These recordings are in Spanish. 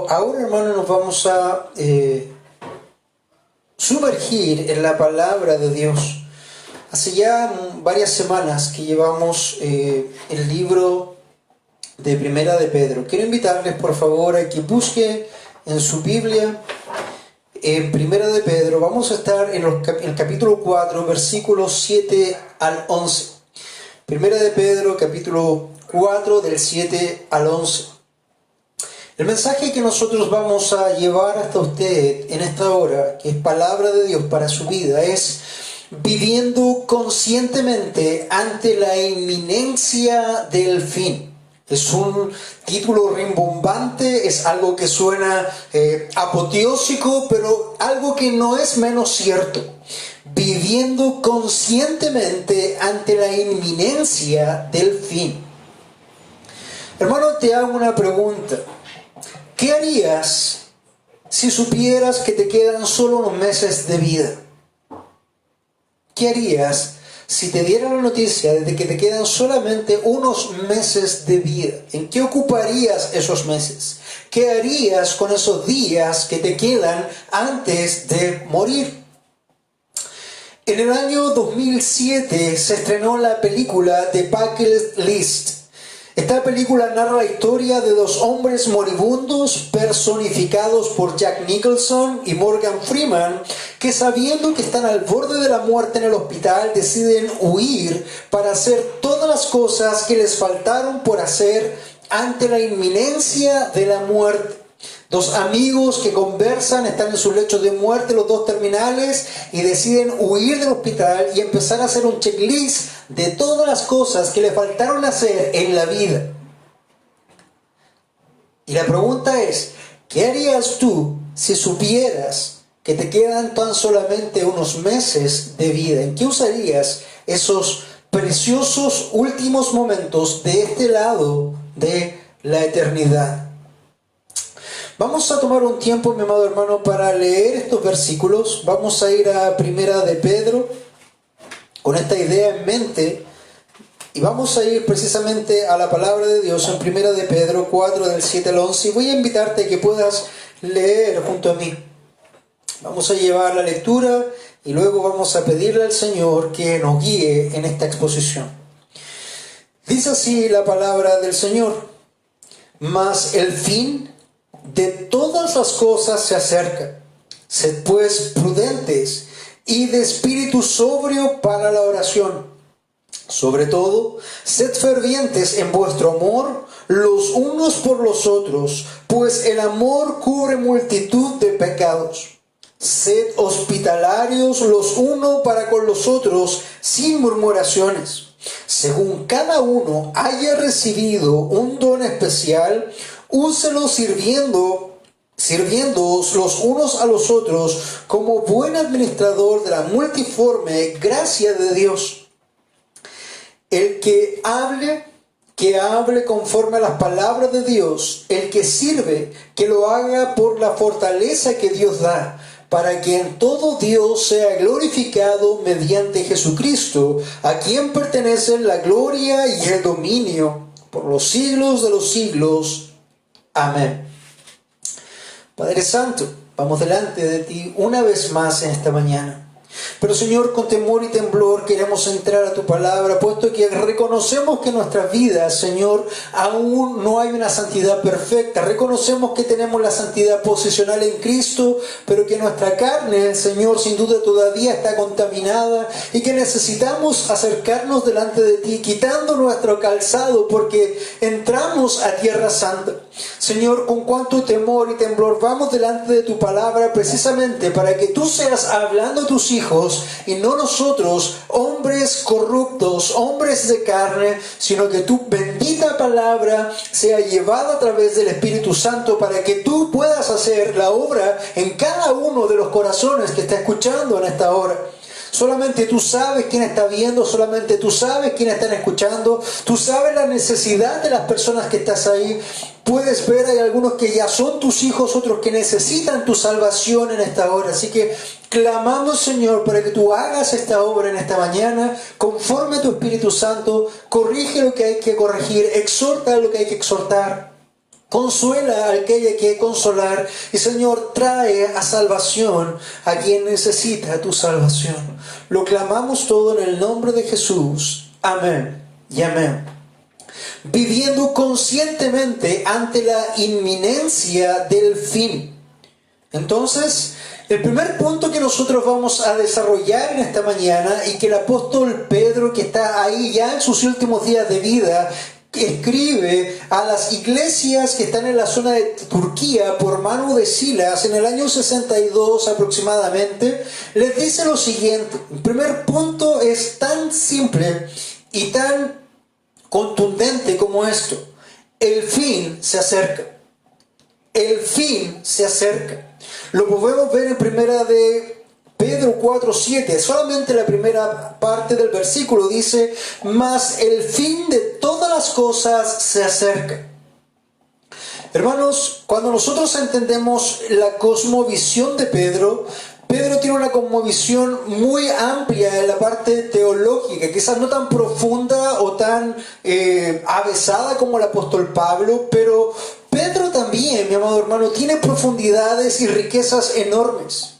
Ahora, hermano, nos vamos a sumergir en la palabra de Dios. Hace ya varias semanas que llevamos el libro de Primera de Pedro. Quiero invitarles, por favor, a que busquen en su Biblia en Primera de Pedro. Vamos a estar en el capítulo 4, versículos 7 al 11. Primera de Pedro, capítulo 4, del 7 al 11. El mensaje que nosotros vamos a llevar hasta usted en esta hora, que es palabra de Dios para su vida, es viviendo conscientemente ante la inminencia del fin. Es un título rimbombante, es algo que suena apoteósico, pero algo que no es menos cierto. Viviendo conscientemente ante la inminencia del fin. Hermano, te hago una pregunta. ¿Qué harías si supieras que te quedan solo unos meses de vida? ¿Qué harías si te diera la noticia de que te quedan solamente unos meses de vida? ¿En qué ocuparías esos meses? ¿Qué harías con esos días que te quedan antes de morir? En el año 2007 se estrenó la película The Bucket List. Esta película narra la historia de dos hombres moribundos personificados por Jack Nicholson y Morgan Freeman, que sabiendo que están al borde de la muerte en el hospital deciden huir para hacer todas las cosas que les faltaron por hacer ante la inminencia de la muerte. Dos amigos que conversan, están en sus lechos de muerte, los dos terminales, y deciden huir del hospital y empezar a hacer un checklist de todas las cosas que le faltaron hacer en la vida. Y la pregunta es, ¿qué harías tú si supieras que te quedan tan solamente unos meses de vida? ¿En qué usarías esos preciosos últimos momentos de este lado de la eternidad? Vamos a tomar un tiempo, mi amado hermano, para leer estos versículos. Vamos a ir a Primera de Pedro con esta idea en mente y vamos a ir precisamente a la palabra de Dios en Primera de Pedro 4 del 7 al 11 y voy a invitarte a que puedas leer junto a mí. Vamos a llevar la lectura y luego vamos a pedirle al Señor que nos guíe en esta exposición. Dice así la palabra del Señor: mas el fin de todas las cosas se acerca. Sed pues prudentes y de espíritu sobrio para la oración. Sobre todo, sed fervientes en vuestro amor los unos por los otros, pues el amor cubre multitud de pecados. Sed hospitalarios los unos para con los otros sin murmuraciones. Según cada uno haya recibido un don especial, úselo sirviéndoos los unos a los otros como buen administrador de la multiforme gracia de Dios. El que hable conforme a las palabras de Dios. El que sirve, que lo haga por la fortaleza que Dios da, para que en todo Dios sea glorificado mediante Jesucristo, a quien pertenecen la gloria y el dominio por los siglos de los siglos. Amén. Padre Santo, vamos delante de ti una vez más en esta mañana. Pero Señor, con temor y temblor queremos entrar a tu palabra, puesto que reconocemos que en nuestras vidas, Señor, aún no hay una santidad perfecta. Reconocemos que tenemos la santidad posicional en Cristo, pero que nuestra carne, Señor, sin duda todavía está contaminada y que necesitamos acercarnos delante de ti, quitando nuestro calzado, porque entramos a tierra santa. Señor, con cuánto temor y temblor vamos delante de tu palabra precisamente para que tú seas hablando a tus hijos y no nosotros, hombres corruptos, hombres de carne, sino que tu bendita palabra sea llevada a través del Espíritu Santo para que tú puedas hacer la obra en cada uno de los corazones que está escuchando en esta hora. Solamente tú sabes quién está viendo, solamente tú sabes quién están escuchando, tú sabes la necesidad de las personas que estás ahí. Puedes ver, hay algunos que ya son tus hijos, otros que necesitan tu salvación en esta hora. Así que clamamos, Señor, para que tú hagas esta obra en esta mañana, conforme a tu Espíritu Santo, corrige lo que hay que corregir, exhorta lo que hay que exhortar. Consuela al que haya que consolar. Y Señor, trae a salvación a quien necesita tu salvación. Lo clamamos todo en el nombre de Jesús. Amén y amén. Viviendo conscientemente ante la inminencia del fin. Entonces, el primer punto que nosotros vamos a desarrollar en esta mañana, y que el apóstol Pedro, que está ahí ya en sus últimos días de vida, escribe a las iglesias que están en la zona de Turquía por mano de Silas en el año 62 aproximadamente, les dice lo siguiente. El primer punto es tan simple y tan contundente como esto: el fin se acerca. El fin se acerca. Lo podemos ver en primera de Pedro 4:7, solamente la primera parte del versículo dice: mas el fin de todas las cosas se acerca. Hermanos, cuando nosotros entendemos la cosmovisión de Pedro, Pedro tiene una cosmovisión muy amplia en la parte teológica, quizás no tan profunda o tan avesada como el apóstol Pablo, pero Pedro también, mi amado hermano, tiene profundidades y riquezas enormes.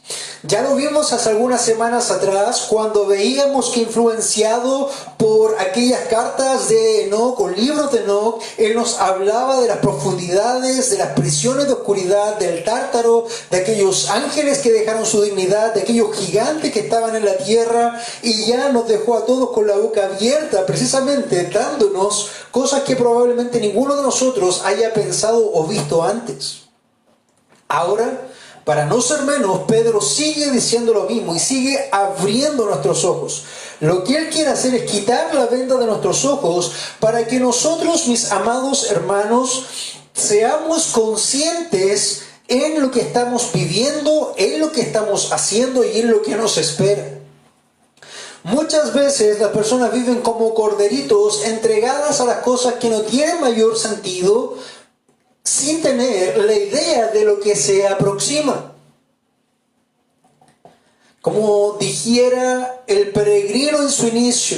Ya lo vimos hace algunas semanas atrás, cuando veíamos que, influenciado por aquellas cartas de Enoc o libros de Enoc, él nos hablaba de las profundidades, de las prisiones de oscuridad, del Tártaro, de aquellos ángeles que dejaron su dignidad, de aquellos gigantes que estaban en la tierra, y ya nos dejó a todos con la boca abierta, precisamente dándonos cosas que probablemente ninguno de nosotros haya pensado o visto antes. Ahora, para no ser menos, Pedro sigue diciendo lo mismo y sigue abriendo nuestros ojos. Lo que él quiere hacer es quitar la venda de nuestros ojos para que nosotros, mis amados hermanos, seamos conscientes en lo que estamos viviendo, en lo que estamos haciendo y en lo que nos espera. Muchas veces las personas viven como corderitos entregadas a las cosas que no tienen mayor sentido, sin tener la idea de lo que se aproxima. Como dijera el peregrino en su inicio,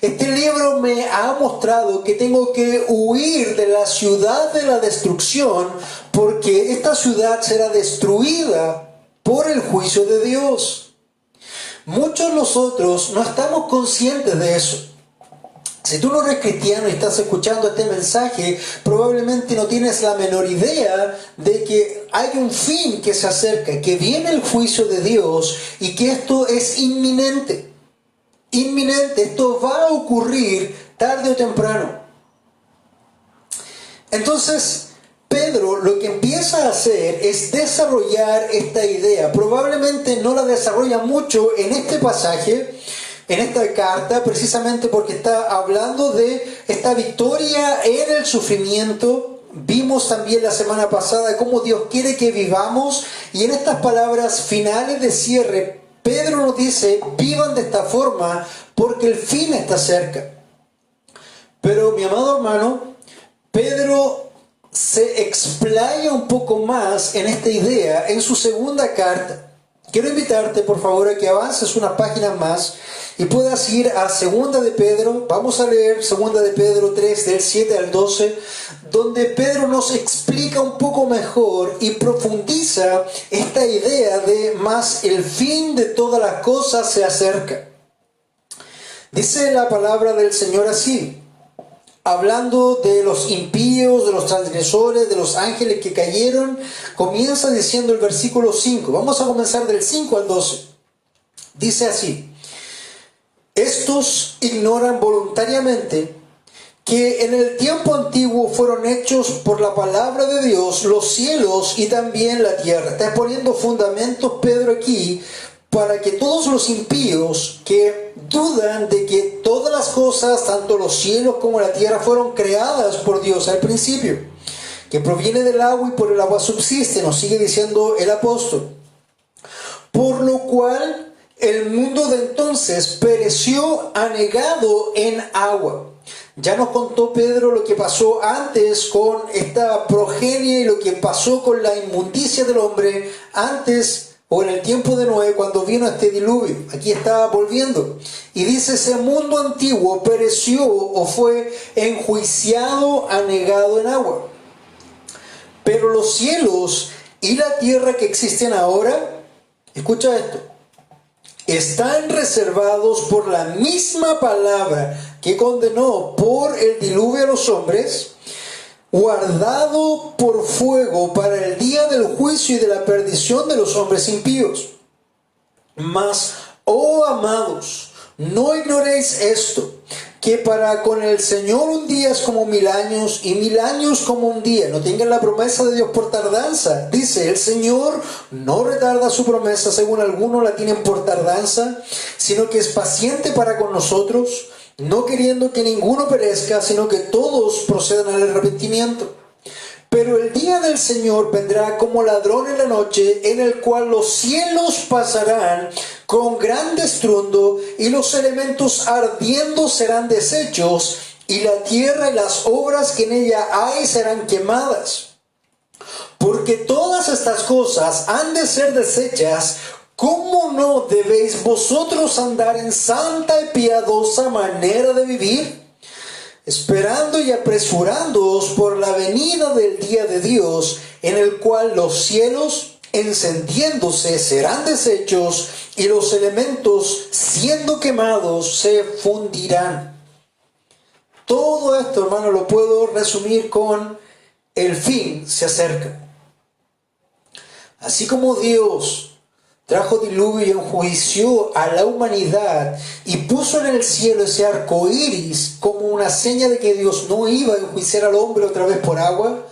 este libro me ha mostrado que tengo que huir de la ciudad de la destrucción, porque esta ciudad será destruida por el juicio de Dios. Muchos de nosotros no estamos conscientes de eso. Si tú no eres cristiano y estás escuchando este mensaje, probablemente no tienes la menor idea de que hay un fin que se acerca, que viene el juicio de Dios y que esto es inminente. Inminente, esto va a ocurrir tarde o temprano. Entonces, Pedro lo que empieza a hacer es desarrollar esta idea. Probablemente no la desarrolla mucho en este pasaje, en esta carta, precisamente porque está hablando de esta victoria en el sufrimiento. Vimos también la semana pasada cómo Dios quiere que vivamos, y en estas palabras finales de cierre, Pedro nos dice: vivan de esta forma porque el fin está cerca. Pero, mi amado hermano, Pedro se explaya un poco más en esta idea en su segunda carta. Quiero invitarte, por favor, a que avances unas páginas más y puedas ir a 2 de Pedro. Vamos a leer 2 de Pedro 3, del 7 al 12, donde Pedro nos explica un poco mejor y profundiza esta idea de más el fin de todas las cosas se acerca. Dice la palabra del Señor así, hablando de los impíos, de los transgresores, de los ángeles que cayeron, comienza diciendo el versículo 5. Vamos a comenzar del 5 al 12. Dice así: estos ignoran voluntariamente que en el tiempo antiguo fueron hechos por la palabra de Dios los cielos y también la tierra. Está poniendo fundamentos Pedro aquí para que todos los impíos que dudan de que todas las cosas, tanto los cielos como la tierra, fueron creadas por Dios al principio, que proviene del agua y por el agua subsiste, nos sigue diciendo el apóstol. Por lo cual el mundo de entonces pereció anegado en agua. Ya nos contó Pedro lo que pasó antes con esta progenie y lo que pasó con la inmundicia del hombre antes o en el tiempo de Noé cuando vino este diluvio. Aquí estaba volviendo. Y dice, ese mundo antiguo pereció o fue enjuiciado, anegado en agua. Pero los cielos y la tierra que existen ahora, escucha esto, están reservados por la misma palabra que condenó por el diluvio a los hombres, guardado por fuego para el día del juicio y de la perdición de los hombres impíos. Mas, oh amados, no ignoréis esto, que para con el Señor un día es como 1000 años y 1000 años como un día. No tengan la promesa de Dios por tardanza. Dice, el Señor no retarda su promesa según algunos la tienen por tardanza, sino que es paciente para con nosotros, no queriendo que ninguno perezca, sino que todos procedan al arrepentimiento. Pero el día del Señor vendrá como ladrón en la noche, en el cual los cielos pasarán con gran estruendo, y los elementos ardiendo serán deshechos, y la tierra y las obras que en ella hay serán quemadas. Porque todas estas cosas han de ser deshechas, ¿cómo no debéis vosotros andar en santa y piadosa manera de vivir? Esperando y apresurándoos por la venida del día de Dios, en el cual los cielos, encendiéndose, serán deshechos, y los elementos, siendo quemados, se fundirán. Todo esto, hermano, lo puedo resumir con el fin se acerca. Así como Dios trajo diluvio y enjuició a la humanidad y puso en el cielo ese arco iris como una seña de que Dios no iba a enjuiciar al hombre otra vez por agua,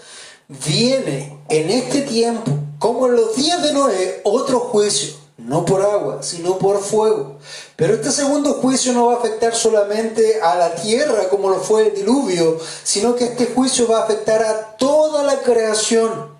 viene en este tiempo, como en los días de Noé, otro juicio, no por agua, sino por fuego. Pero este segundo juicio no va a afectar solamente a la tierra como lo fue el diluvio, sino que este juicio va a afectar a toda la creación.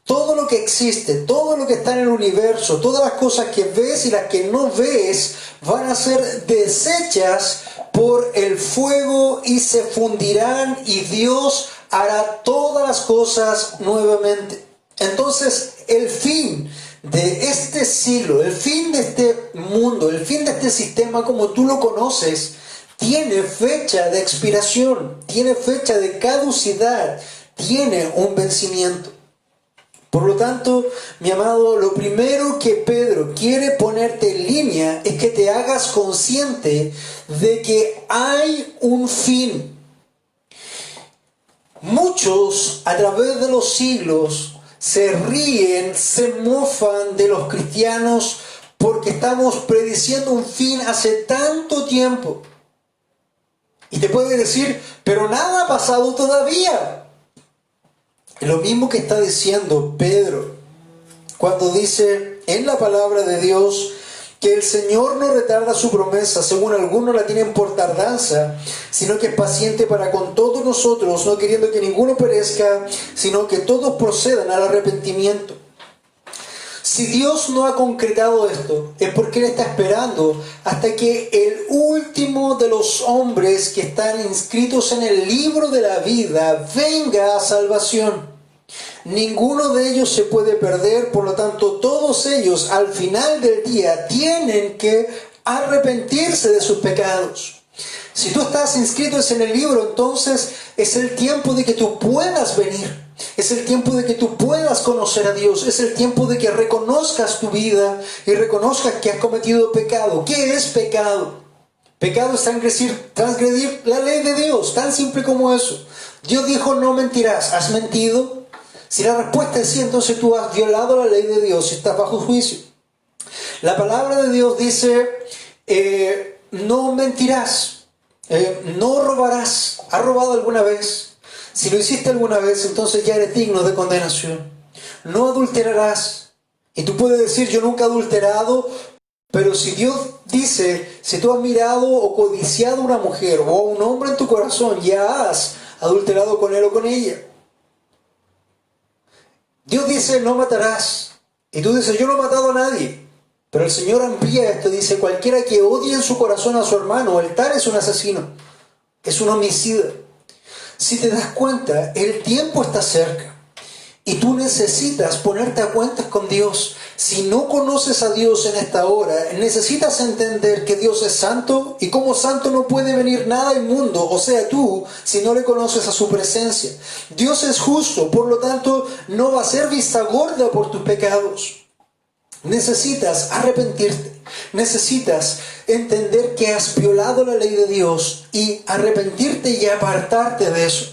Todo lo que existe, todo lo que está en el universo, todas las cosas que ves y las que no ves van a ser deshechas por el fuego y se fundirán, y Dios hará todas las cosas nuevamente. Entonces, el fin de este siglo, el fin de este mundo, el fin de este sistema como tú lo conoces, tiene fecha de expiración, tiene fecha de caducidad, tiene un vencimiento. Por lo tanto, mi amado, lo primero que Pedro quiere ponerte en línea es que te hagas consciente de que hay un fin. Muchos a través de los siglos se ríen, se mofan de los cristianos porque estamos prediciendo un fin hace tanto tiempo. Y te pueden decir, pero nada ha pasado todavía. Lo mismo que está diciendo Pedro cuando dice en la palabra de Dios que el Señor no retarda su promesa, según algunos la tienen por tardanza, sino que es paciente para con todos nosotros, no queriendo que ninguno perezca, sino que todos procedan al arrepentimiento. Si Dios no ha concretado esto, es porque Él está esperando hasta que el último de los hombres que están inscritos en el libro de la vida venga a salvación. Ninguno de ellos se puede perder, por lo tanto todos ellos al final del día tienen que arrepentirse de sus pecados. Si tú estás inscrito en el libro, entonces es el tiempo de que tú puedas venir. Es el tiempo de que tú puedas conocer a Dios. Es el tiempo de que reconozcas tu vida y reconozcas que has cometido pecado. ¿Qué es pecado? Pecado es transgredir la ley de Dios, tan simple como eso. Dios dijo, no mentirás. ¿Has mentido? Si la respuesta es sí, entonces tú has violado la ley de Dios y estás bajo juicio. La palabra de Dios dice, no mentirás, no robarás. ¿Has robado alguna vez? Si lo hiciste alguna vez, entonces ya eres digno de condenación. No adulterarás. Y tú puedes decir, yo nunca he adulterado, pero si Dios dice, si tú has mirado o codiciado a una mujer o a un hombre en tu corazón, ya has adulterado con él o con ella. Dios dice, no matarás. Y tú dices, yo no he matado a nadie. Pero el Señor amplía esto y dice: cualquiera que odie en su corazón a su hermano, el tal es un asesino, es un homicida. Si te das cuenta, el tiempo está cerca. Y tú necesitas ponerte a cuentas con Dios. Si no conoces a Dios en esta hora, necesitas entender que Dios es santo y como santo no puede venir nada inmundo, o sea tú, si no le conoces a su presencia. Dios es justo, por lo tanto no va a ser vista gorda por tus pecados. Necesitas arrepentirte. Necesitas entender que has violado la ley de Dios y arrepentirte y apartarte de eso.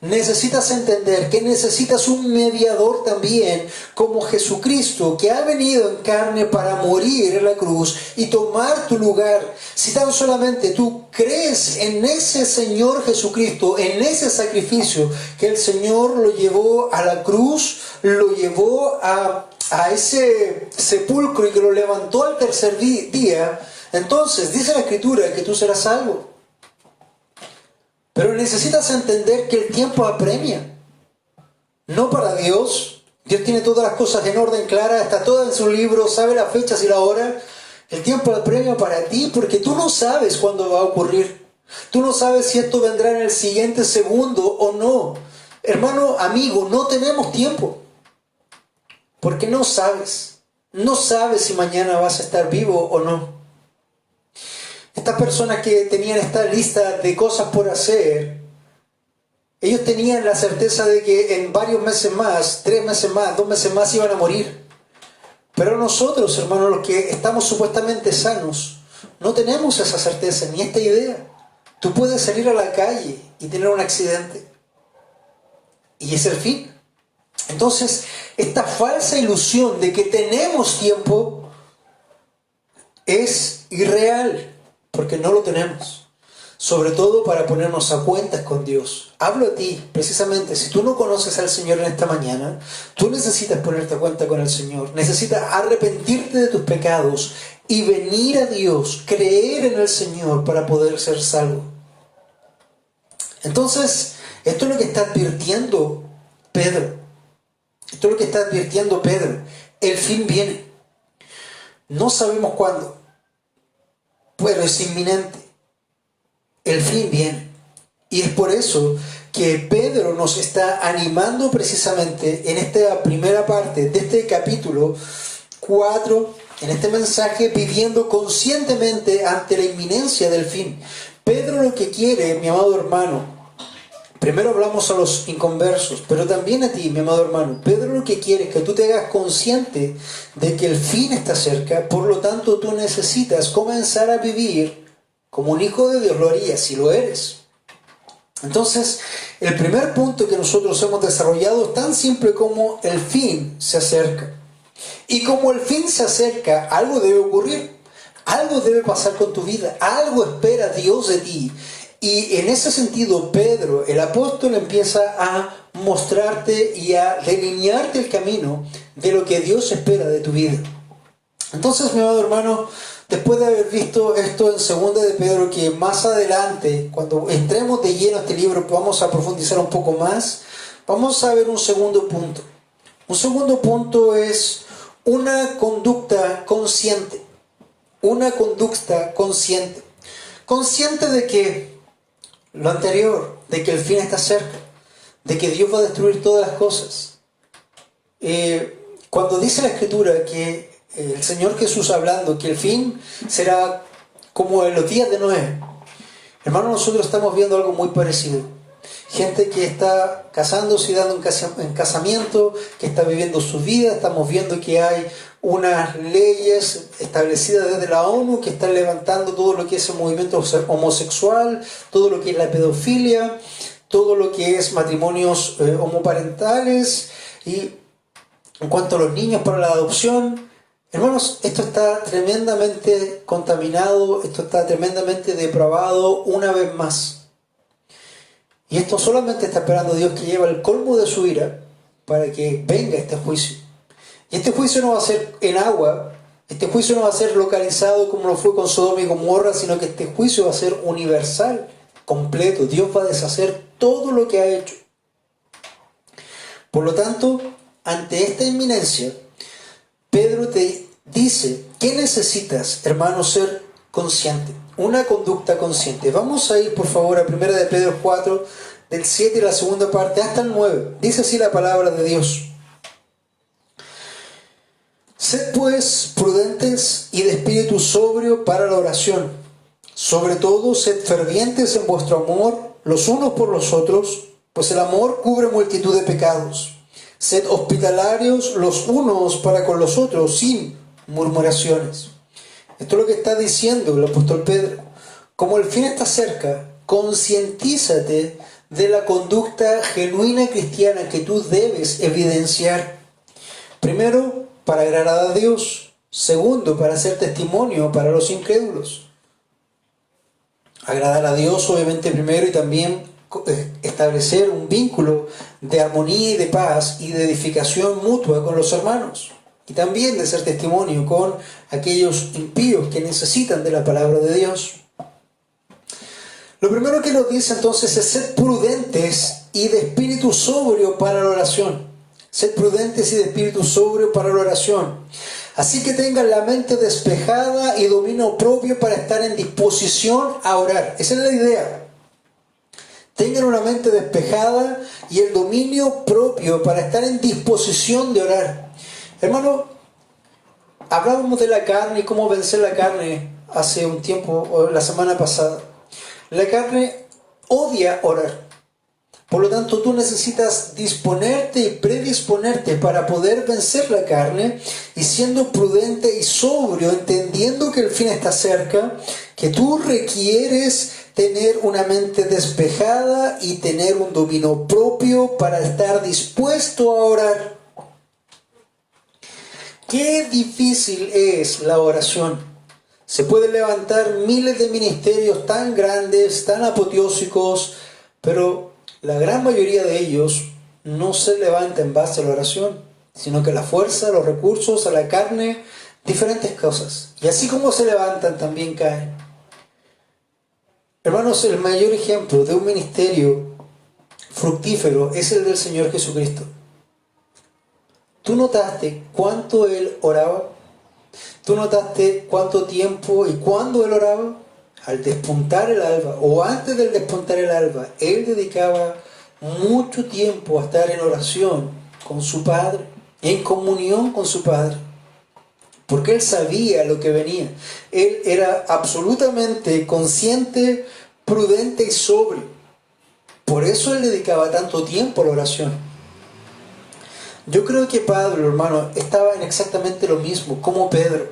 Necesitas entender que necesitas un mediador también, como Jesucristo, que ha venido en carne para morir en la cruz y tomar tu lugar. Si tan solamente tú crees en ese Señor Jesucristo, en ese sacrificio que el Señor lo llevó a la cruz, lo llevó a ese sepulcro y que lo levantó al tercer día, entonces dice la Escritura que tú serás salvo. Pero necesitas entender que el tiempo apremia. No para Dios. Dios tiene todas las cosas en orden clara, está todo en su libro, sabe las fechas y la hora. El tiempo apremia para ti porque tú no sabes cuándo va a ocurrir. Tú no sabes si esto vendrá en el siguiente segundo o no. Hermano, amigo, no tenemos tiempo. Porque no sabes. No sabes si mañana vas a estar vivo o no. Estas personas que tenían esta lista de cosas por hacer, ellos tenían la certeza de que en varios meses más, 3 meses más, 2 meses más iban a morir. Pero nosotros, hermanos, los que estamos supuestamente sanos, no tenemos esa certeza ni esta idea. Tú puedes salir a la calle y tener un accidente. Y es el fin. Entonces, esta falsa ilusión de que tenemos tiempo es irreal. Porque no lo tenemos. Sobre todo para ponernos a cuentas con Dios. Hablo a ti, precisamente, si tú no conoces al Señor en esta mañana, tú necesitas ponerte a cuenta con el Señor. Necesitas arrepentirte de tus pecados y venir a Dios, creer en el Señor para poder ser salvo. Entonces, esto es lo que está advirtiendo Pedro. Esto es lo que está advirtiendo Pedro. El fin viene. No sabemos cuándo. Pero es inminente. El fin viene. Y es por eso que Pedro nos está animando precisamente en esta primera parte de este capítulo 4, en este mensaje, viviendo conscientemente ante la inminencia del fin. Pedro lo que quiere, mi amado hermano, primero hablamos a los inconversos, pero también a ti, mi amado hermano. Pedro lo que quiere es que tú te hagas consciente de que el fin está cerca, por lo tanto tú necesitas comenzar a vivir como un hijo de Dios lo haría, si lo eres. Entonces, el primer punto que nosotros hemos desarrollado es tan simple como el fin se acerca. Y como el fin se acerca, algo debe ocurrir, algo debe pasar con tu vida, algo espera Dios de ti. Y en ese sentido, Pedro, el apóstol, empieza a mostrarte y a delinearte el camino de lo que Dios espera de tu vida. Entonces, mi amado hermano, después de haber visto esto en 2 de Pedro, que más adelante, cuando entremos de lleno a este libro, vamos a profundizar un poco más, vamos a ver un segundo punto. Un segundo punto es una conducta consciente. Una conducta consciente. Consciente de que lo anterior, de que el fin está cerca, de que Dios va a destruir todas las cosas. Cuando dice la Escritura que el Señor Jesús hablando que el fin será como en los días de Noé, hermano, nosotros estamos viendo algo muy parecido. Gente que está casándose y dando en casamiento, que está viviendo su vida. Estamos viendo que hay unas leyes establecidas desde la ONU que están levantando todo lo que es el movimiento homosexual, todo lo que es la pedofilia, todo lo que es matrimonios homoparentales y en cuanto a los niños para la adopción. Hermanos, esto está tremendamente contaminado, esto está tremendamente depravado una vez más. Y esto solamente está esperando Dios, que lleva el colmo de su ira para que venga este juicio. Y este juicio no va a ser en agua, este juicio no va a ser localizado como lo fue con Sodoma y Gomorra, sino que este juicio va a ser universal, completo. Dios va a deshacer todo lo que ha hecho. Por lo tanto, ante esta inminencia, Pedro te dice ¿Qué necesitas, hermano, ser consciente? Una conducta consciente. Vamos a ir, por favor, a 1 de Pedro 4, del 7 y la segunda parte, hasta el 9. Dice así la palabra de Dios. Sed pues prudentes y de espíritu sobrio para la oración. Sobre todo, sed fervientes en vuestro amor los unos por los otros, pues el amor cubre multitud de pecados. Sed hospitalarios los unos para con los otros, sin murmuraciones. Esto es lo que está diciendo el apóstol Pedro. Como el fin está cerca, concientízate de la conducta genuina cristiana que tú debes evidenciar. Primero, para agradar a Dios. Segundo, para ser testimonio para los incrédulos. Agradar a Dios, obviamente, primero, y también establecer un vínculo de armonía y de paz y de edificación mutua con los hermanos. Y también de ser testimonio con aquellos impíos que necesitan de la palabra de Dios. Lo primero que nos dice entonces es ser prudentes y de espíritu sobrio para la oración. Ser prudentes y de espíritu sobrio para la oración. Así que tengan la mente despejada y dominio propio para estar en disposición a orar. Esa es la idea. Tengan una mente despejada y el dominio propio para estar en disposición de orar. Hermano, hablábamos de la carne y cómo vencer la carne hace un tiempo, o la semana pasada. La carne odia orar. Por lo tanto, tú necesitas disponerte y predisponerte para poder vencer la carne y siendo prudente y sobrio, entendiendo que el fin está cerca, que tú requieres tener una mente despejada y tener un dominio propio para estar dispuesto a orar. Qué difícil es la oración. Se pueden levantar miles de ministerios tan grandes, tan apoteósicos, pero la gran mayoría de ellos no se levanta en base a la oración, sino que la fuerza, los recursos, a la carne, diferentes cosas. Y así como se levantan, también caen. Hermanos, el mayor ejemplo de un ministerio fructífero es el del Señor Jesucristo. ¿Tú notaste cuánto Él oraba? ¿Tú notaste cuánto tiempo y cuándo Él oraba? Al despuntar el alba, o antes del despuntar el alba, Él dedicaba mucho tiempo a estar en oración con su Padre, en comunión con su Padre, porque Él sabía lo que venía. Él era absolutamente consciente, prudente y sobrio. Por eso Él dedicaba tanto tiempo a la oración. Yo creo que Pablo, hermano, estaba en exactamente lo mismo, como Pedro.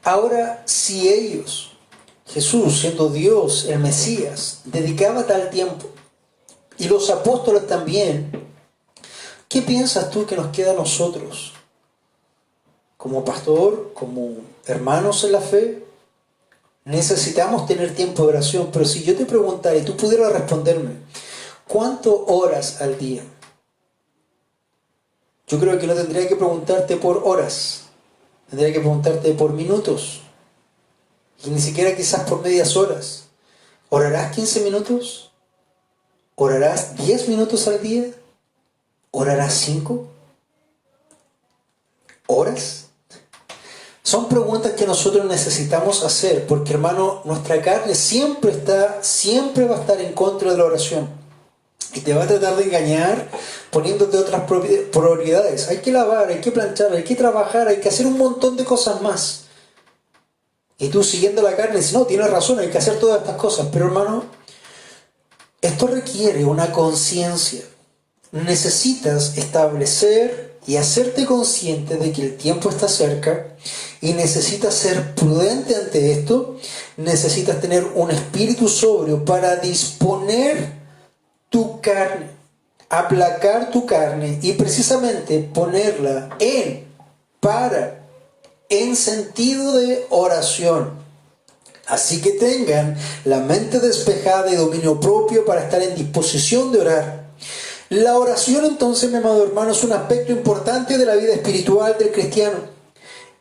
Ahora, si ellos, Jesús, siendo Dios, el Mesías, dedicaba tal tiempo, y los apóstoles también, ¿qué piensas tú que nos queda a nosotros? Como pastor, como hermanos en la fe, necesitamos tener tiempo de oración, pero si yo te preguntara y tú pudieras responderme, ¿cuántas horas al día? Yo creo que no tendría que preguntarte por horas, tendría que preguntarte por minutos. Y ni siquiera quizás por medias horas. ¿Orarás 15 minutos? ¿Orarás 10 minutos al día? ¿Orarás 5 horas? Son preguntas que nosotros necesitamos hacer, porque hermano, nuestra carne siempre va a estar en contra de la oración. Y te va a tratar de engañar poniéndote otras prioridades. Hay que lavar, hay que planchar, hay que trabajar, hay que hacer un montón de cosas más. Y tú siguiendo la carne dices, no, tienes razón, hay que hacer todas estas cosas. Pero hermano, esto requiere una conciencia. Necesitas establecer y hacerte consciente de que el tiempo está cerca y necesitas ser prudente ante esto. Necesitas tener un espíritu sobrio para disponer tu carne, aplacar tu carne y precisamente ponerla en sentido de oración. Así que tengan la mente despejada y dominio propio para estar en disposición de orar. La oración entonces, mi amado hermano, es un aspecto importante de la vida espiritual del cristiano,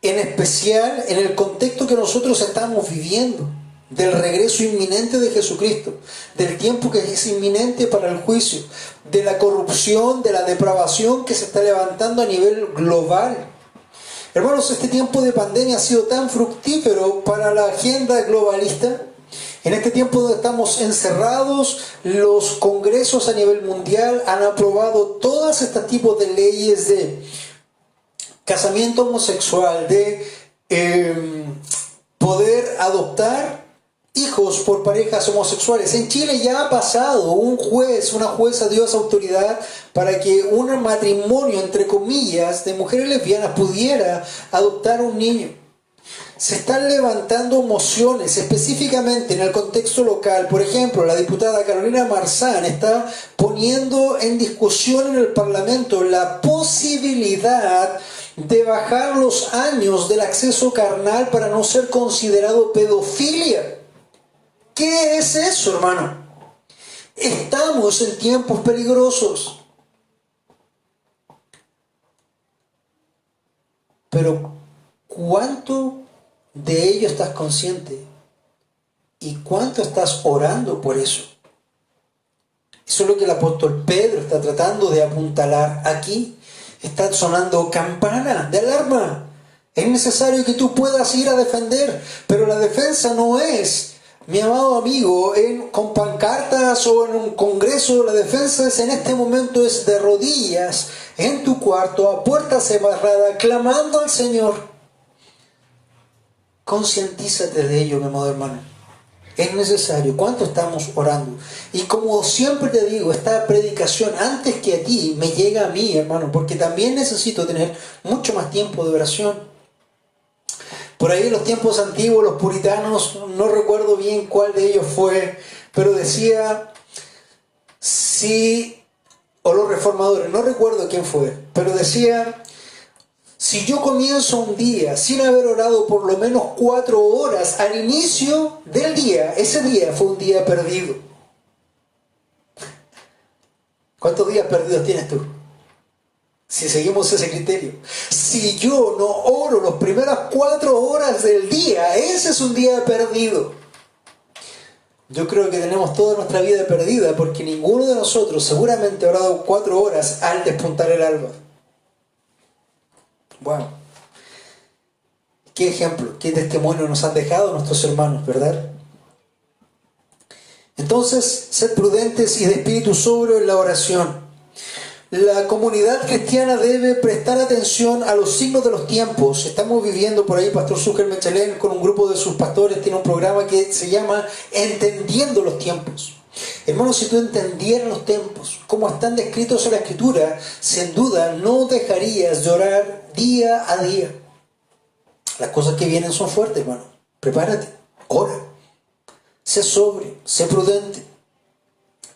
en especial en el contexto que nosotros estamos viviendo, del regreso inminente de Jesucristo, del tiempo que es inminente para el juicio, de la corrupción, de la depravación que se está levantando a nivel global. Hermanos, este tiempo de pandemia ha sido tan fructífero para la agenda globalista. En este tiempo donde estamos encerrados, los congresos a nivel mundial han aprobado todos estos tipos de leyes de casamiento homosexual, de poder adoptar hijos por parejas homosexuales. En Chile ya ha pasado, una jueza dio esa autoridad para que un matrimonio, entre comillas, de mujeres lesbianas pudiera adoptar un niño. Se están levantando mociones específicamente en el contexto local. Por ejemplo, la diputada Carolina Marzán está poniendo en discusión en el Parlamento la posibilidad de bajar los años del acceso carnal para no ser considerado pedofilia. ¿Qué es eso, hermano? Estamos en tiempos peligrosos. Pero, ¿cuánto de ello estás consciente? ¿Y cuánto estás orando por eso? Eso es lo que el apóstol Pedro está tratando de apuntalar aquí. Está sonando campana de alarma. Es necesario que tú puedas ir a defender, pero la defensa no es, mi amado amigo, con pancartas o en un congreso. La defensa en este momento es de rodillas, en tu cuarto, a puerta cerrada, clamando al Señor. Concientízate de ello, mi amado hermano. Es necesario. ¿Cuánto estamos orando? Y como siempre te digo, esta predicación antes que a ti me llega a mí, hermano, porque también necesito tener mucho más tiempo de oración. Por ahí en los tiempos antiguos, los puritanos, no recuerdo bien cuál de ellos fue, pero decía, o los reformadores, no recuerdo quién fue, pero decía, si yo comienzo un día sin haber orado por lo menos 4 horas al inicio del día, ese día fue un día perdido. ¿Cuántos días perdidos tienes tú? Si seguimos ese criterio. Si yo no oro las primeras 4 horas del día, ese es un día perdido. Yo creo que tenemos toda nuestra vida perdida porque ninguno de nosotros seguramente ha orado 4 horas al despuntar el alba. Wow. Qué ejemplo, qué testimonio nos han dejado nuestros hermanos, ¿verdad? Entonces, sed prudentes y de espíritu sobrio en la oración. La comunidad cristiana debe prestar atención a los signos de los tiempos. Estamos viviendo por ahí, Pastor Zucker Mechelén, con un grupo de sus pastores, tiene un programa que se llama Entendiendo los Tiempos. Hermanos, si tú entendieras los tiempos, como están descritos en la Escritura, sin duda no dejarías de orar día a día. Las cosas que vienen son fuertes, hermano. Prepárate, ora. Sé sobrio, sé prudente.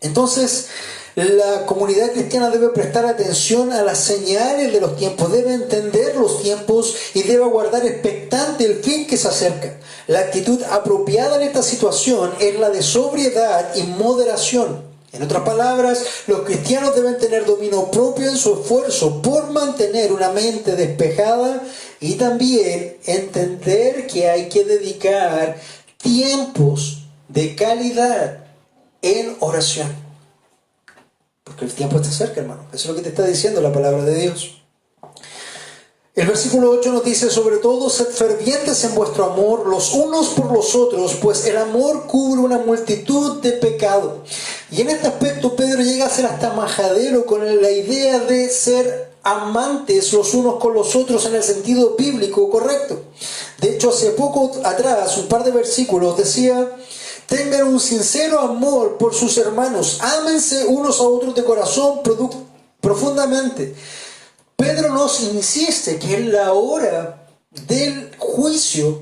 Entonces, la comunidad cristiana debe prestar atención a las señales de los tiempos, debe entender los tiempos y debe guardar expectante el fin que se acerca. La actitud apropiada en esta situación es la de sobriedad y moderación. En otras palabras, los cristianos deben tener dominio propio en su esfuerzo por mantener una mente despejada y también entender que hay que dedicar tiempos de calidad en oración. Porque el tiempo está cerca, hermano. Eso es lo que te está diciendo la palabra de Dios. El versículo 8 nos dice, sobre todo, sed fervientes en vuestro amor los unos por los otros, pues el amor cubre una multitud de pecados. Y en este aspecto Pedro llega a ser hasta majadero con la idea de ser amantes los unos con los otros en el sentido bíblico correcto. De hecho, hace poco atrás, un par de versículos, decía, tengan un sincero amor por sus hermanos, ámense unos a otros de corazón profundamente. Pedro nos insiste que en la hora del juicio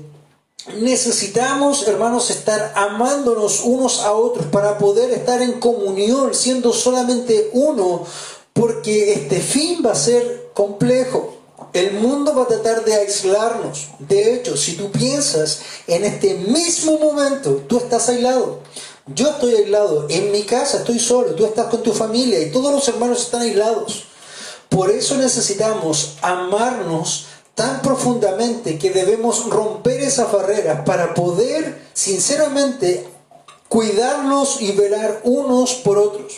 necesitamos, hermanos, estar amándonos unos a otros para poder estar en comunión, siendo solamente uno, porque este fin va a ser complejo. El mundo va a tratar de aislarnos. De hecho, si tú piensas en este mismo momento, tú estás aislado. Yo estoy aislado. En mi casa estoy solo. Tú estás con tu familia y todos los hermanos están aislados. Por eso necesitamos amarnos tan profundamente que debemos romper esas barreras para poder, sinceramente, cuidarnos y velar unos por otros.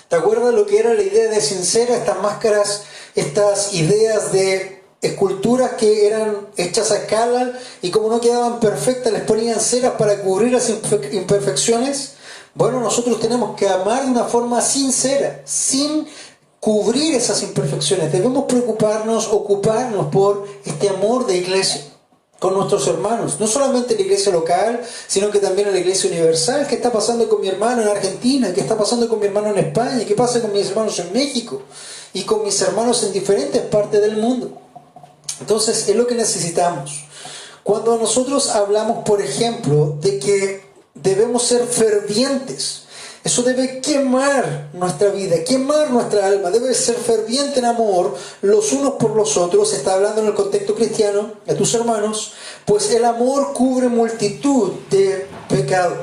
¿Te acuerdas lo que era la idea de sincera? Estas máscaras, estas ideas de esculturas que eran hechas a escala y como no quedaban perfectas les ponían ceras para cubrir las imperfecciones. Bueno, nosotros tenemos que amar de una forma sincera, sin cubrir esas imperfecciones. Debemos preocuparnos, ocuparnos por este amor de iglesia con nuestros hermanos, no solamente en la iglesia local, sino que también en la iglesia universal. ¿Qué está pasando con mi hermano en Argentina? ¿Qué está pasando con mi hermano en España? ¿Qué pasa con mis hermanos en México? Y con mis hermanos en diferentes partes del mundo. Entonces, es lo que necesitamos. Cuando nosotros hablamos, por ejemplo, de que debemos ser fervientes, eso debe quemar nuestra vida, quemar nuestra alma, debe ser ferviente en amor los unos por los otros. Está hablando en el contexto cristiano, de tus hermanos, pues el amor cubre multitud de pecados.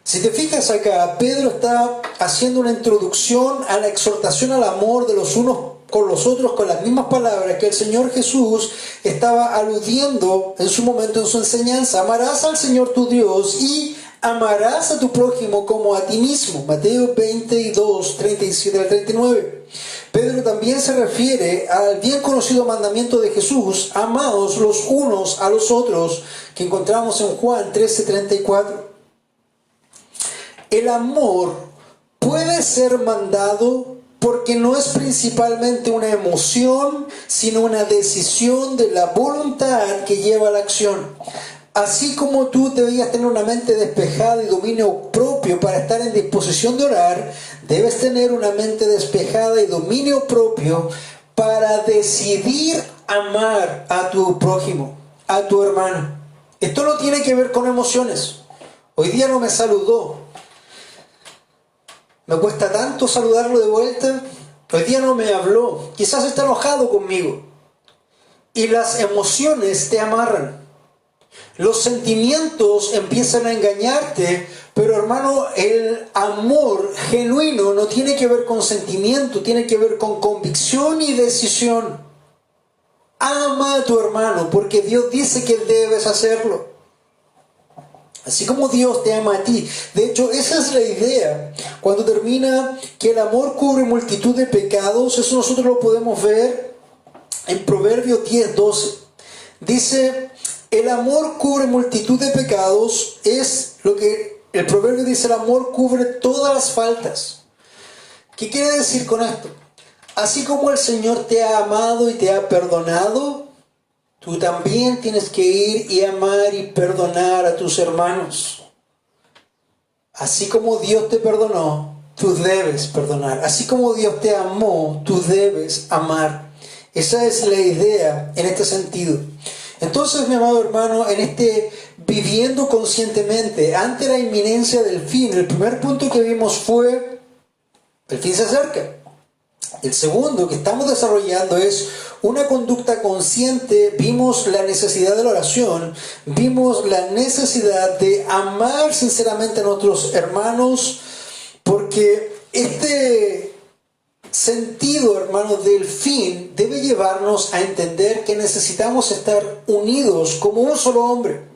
Si te fijas acá, Pedro está haciendo una introducción a la exhortación al amor de los unos con los otros con las mismas palabras que el Señor Jesús estaba aludiendo en su momento en su enseñanza. Amarás al Señor tu Dios y amarás a tu prójimo como a ti mismo. Mateo 22, 37 al 39. Pedro también se refiere al bien conocido mandamiento de Jesús: amaos los unos a los otros, que encontramos en Juan 13, 34. El amor puede ser mandado porque no es principalmente una emoción, sino una decisión de la voluntad que lleva a la acción. Así como tú debías tener una mente despejada y dominio propio para estar en disposición de orar, debes tener una mente despejada y dominio propio para decidir amar a tu prójimo, a tu hermano. Esto no tiene que ver con emociones. Hoy día no me saludó. Me cuesta tanto saludarlo de vuelta. Hoy día no me habló. Quizás está enojado conmigo. Y las emociones te amarran. Los sentimientos empiezan a engañarte, pero hermano, el amor genuino no tiene que ver con sentimiento, tiene que ver con convicción y decisión. Ama a tu hermano, porque Dios dice que debes hacerlo. Así como Dios te ama a ti. De hecho, esa es la idea. Cuando termina que el amor cubre multitud de pecados, eso nosotros lo podemos ver en Proverbios 10, 12. Dice: el amor cubre multitud de pecados. Es lo que el proverbio dice: el amor cubre todas las faltas. ¿Qué quiere decir con esto? Así como el Señor te ha amado y te ha perdonado, tú también tienes que ir y amar y perdonar a tus hermanos. Así como Dios te perdonó, tú debes perdonar. Así como Dios te amó, tú debes amar. Esa es la idea en este sentido. Entonces, mi amado hermano, en este viviendo conscientemente ante la inminencia del fin, el primer punto que vimos fue: el fin se acerca. El segundo que estamos desarrollando es una conducta consciente. Vimos la necesidad de la oración, vimos la necesidad de amar sinceramente a nuestros hermanos, porque este sentido, hermanos, del fin debe llevarnos a entender que necesitamos estar unidos como un solo hombre.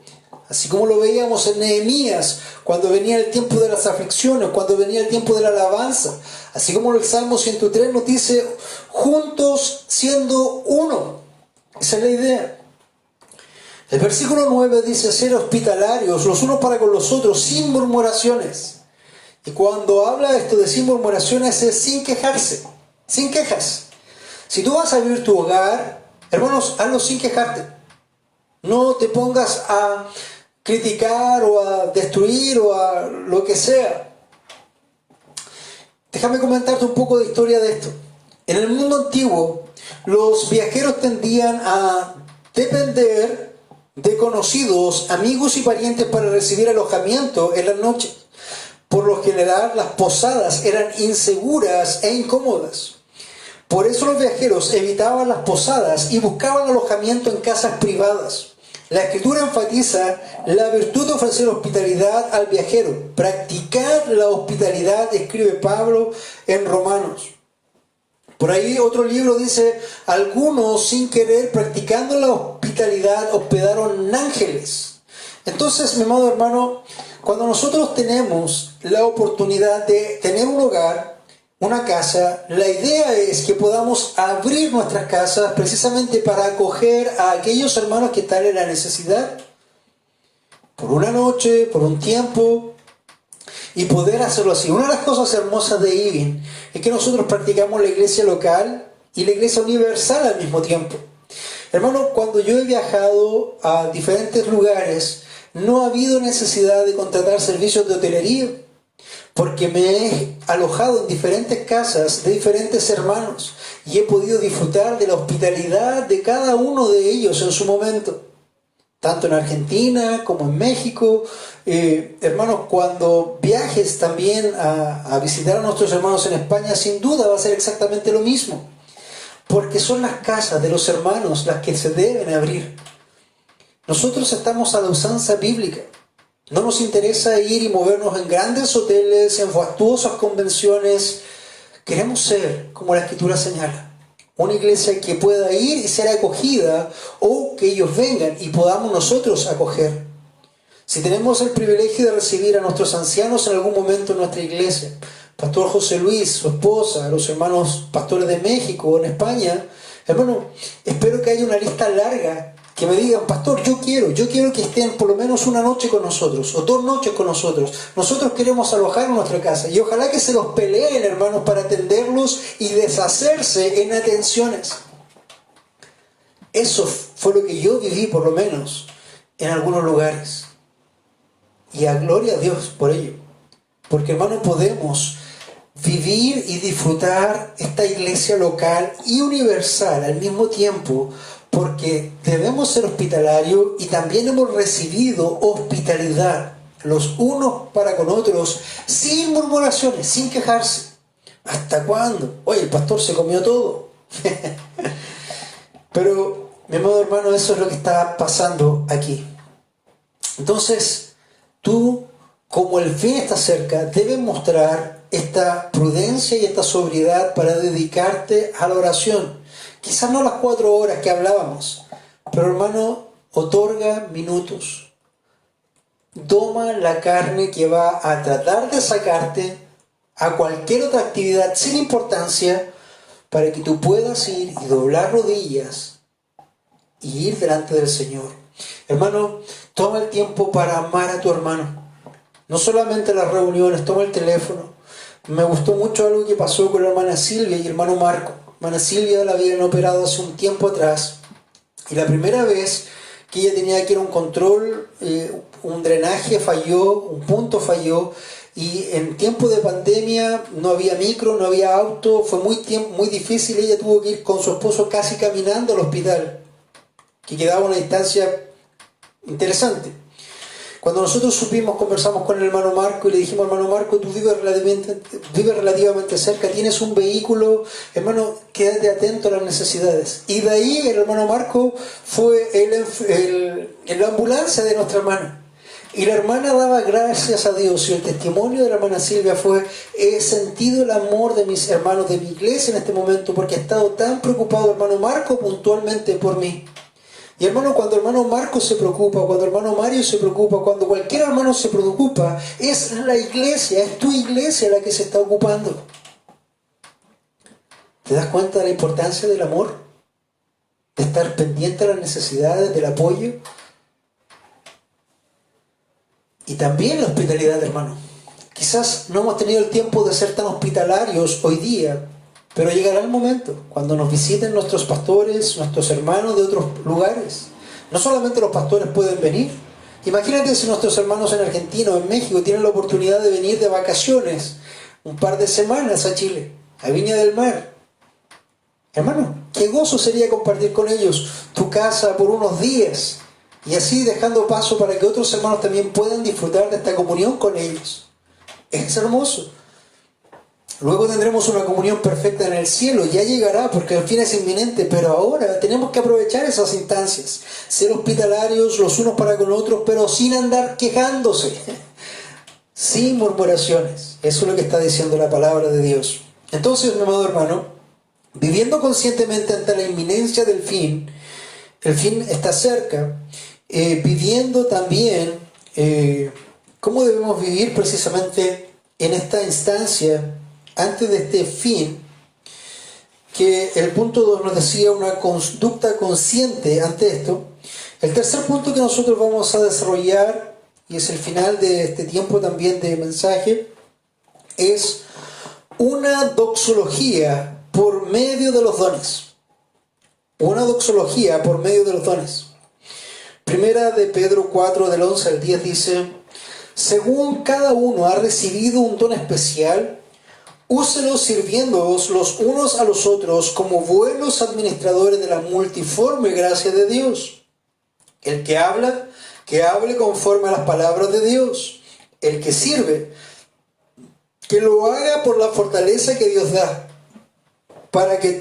Así como lo veíamos en Nehemías, cuando venía el tiempo de las aflicciones, cuando venía el tiempo de la alabanza. Así como el Salmo 103 nos dice: juntos siendo uno. Esa es la idea. El versículo 9 dice: ser hospitalarios los unos para con los otros, sin murmuraciones. Y cuando habla esto de sin murmuraciones, es sin quejarse, sin quejas. Si tú vas a vivir tu hogar, hermanos, hazlo sin quejarte. No te pongas a criticar o a destruir o a lo que sea. Déjame comentarte un poco de historia de esto. En el mundo antiguo, los viajeros tendían a depender de conocidos, amigos y parientes para recibir alojamiento en las noches. Por lo general, las posadas eran inseguras e incómodas. Por eso los viajeros evitaban las posadas y buscaban alojamiento en casas privadas. La Escritura enfatiza la virtud de ofrecer hospitalidad al viajero. Practicar la hospitalidad, escribe Pablo en Romanos. Por ahí otro libro dice: algunos sin querer, practicando la hospitalidad, hospedaron ángeles. Entonces, mi amado hermano, cuando nosotros tenemos la oportunidad de tener un hogar, una casa, la idea es que podamos abrir nuestras casas precisamente para acoger a aquellos hermanos que están en la necesidad, por una noche, por un tiempo, y poder hacerlo así. Una de las cosas hermosas de Ivin es que nosotros practicamos la iglesia local y la iglesia universal al mismo tiempo. Hermano, cuando yo he viajado a diferentes lugares, no ha habido necesidad de contratar servicios de hotelería, porque me he alojado en diferentes casas de diferentes hermanos y he podido disfrutar de la hospitalidad de cada uno de ellos en su momento, tanto en Argentina como en México. Hermanos, cuando viajes también a visitar a nuestros hermanos en España, sin duda va a ser exactamente lo mismo, porque son las casas de los hermanos las que se deben abrir. Nosotros estamos a la usanza bíblica. No nos interesa ir y movernos en grandes hoteles, en fastuosas convenciones. Queremos ser, como la Escritura señala, una iglesia que pueda ir y ser acogida, o que ellos vengan y podamos nosotros acoger. Si tenemos el privilegio de recibir a nuestros ancianos en algún momento en nuestra iglesia, Pastor José Luis, su esposa, los hermanos pastores de México o en España, hermano, espero que haya una lista larga que me digan: pastor, yo quiero que estén por lo menos una noche con nosotros, o 2 noches con nosotros. Nosotros queremos alojar en nuestra casa. Y ojalá que se los peleen, hermanos, para atenderlos y deshacerse en atenciones. Eso fue lo que yo viví, por lo menos, en algunos lugares. Y a gloria a Dios por ello. Porque, hermano, podemos vivir y disfrutar esta iglesia local y universal al mismo tiempo, porque debemos ser hospitalarios y también hemos recibido hospitalidad los unos para con otros, sin murmuraciones, sin quejarse. ¿Hasta cuándo? Oye, el pastor se comió todo. Pero, mi amado hermano, eso es lo que está pasando aquí. Entonces, tú, como el fin está cerca, debes mostrar esta prudencia y esta sobriedad para dedicarte a la oración. Quizás no las 4 horas que hablábamos, pero, hermano, otorga minutos. Doma la carne que va a tratar de sacarte a cualquier otra actividad sin importancia, para que tú puedas ir y doblar rodillas y ir delante del Señor. Hermano, toma el tiempo para amar a tu hermano. No solamente las reuniones, toma el teléfono. Me gustó mucho algo que pasó con la hermana Silvia y el hermano Marco. La hermana Silvia la habían operado hace un tiempo atrás, y la primera vez que ella tenía que ir a un control, un drenaje falló, un punto falló, y en tiempo de pandemia no había micro, no había auto, fue muy difícil. Ella tuvo que ir con su esposo casi caminando al hospital, que quedaba a una distancia interesante. Cuando nosotros supimos, conversamos con el hermano Marco y le dijimos: hermano Marco, tú vives relativamente cerca, tienes un vehículo, hermano, quédate atento a las necesidades. Y de ahí el hermano Marco fue en la ambulancia de nuestra hermana. Y la hermana daba gracias a Dios, y el testimonio de la hermana Silvia fue: he sentido el amor de mis hermanos de mi iglesia en este momento, porque ha estado tan preocupado hermano Marco puntualmente por mí. Y, hermano, cuando hermano Marcos se preocupa, cuando hermano Mario se preocupa, cuando cualquier hermano se preocupa, es la iglesia, es tu iglesia la que se está ocupando. ¿Te das cuenta de la importancia del amor? De estar pendiente de las necesidades, del apoyo. Y también la hospitalidad, hermano. Quizás no hemos tenido el tiempo de ser tan hospitalarios hoy día, pero llegará el momento cuando nos visiten nuestros pastores, nuestros hermanos de otros lugares. No solamente los pastores pueden venir. Imagínate si nuestros hermanos en Argentina o en México tienen la oportunidad de venir de vacaciones un par de semanas a Chile, a Viña del Mar. Hermano, qué gozo sería compartir con ellos tu casa por unos días, y así dejando paso para que otros hermanos también puedan disfrutar de esta comunión con ellos. Es hermoso. Luego tendremos una comunión perfecta en el cielo. Ya llegará, porque el fin es inminente, pero ahora tenemos que aprovechar esas instancias. Ser hospitalarios los unos para con otros, pero sin andar quejándose, sin murmuraciones. Eso es lo que está diciendo la palabra de Dios. Entonces, mi amado hermano, viviendo conscientemente ante la inminencia del fin, el fin está cerca, viviendo también cómo debemos vivir precisamente en esta instancia antes de este fin, que el punto 2 nos decía una conducta consciente ante esto. El tercer punto que nosotros vamos a desarrollar, y es el final de este tiempo también de mensaje, es una doxología por medio de los dones. Una doxología por medio de los dones. Primera de Pedro 4, del 11 al 10 dice: según cada uno ha recibido un don especial, úselos sirviéndoos los unos a los otros como buenos administradores de la multiforme gracia de Dios. El que habla, que hable conforme a las palabras de Dios. El que sirve, que lo haga por la fortaleza que Dios da, para que en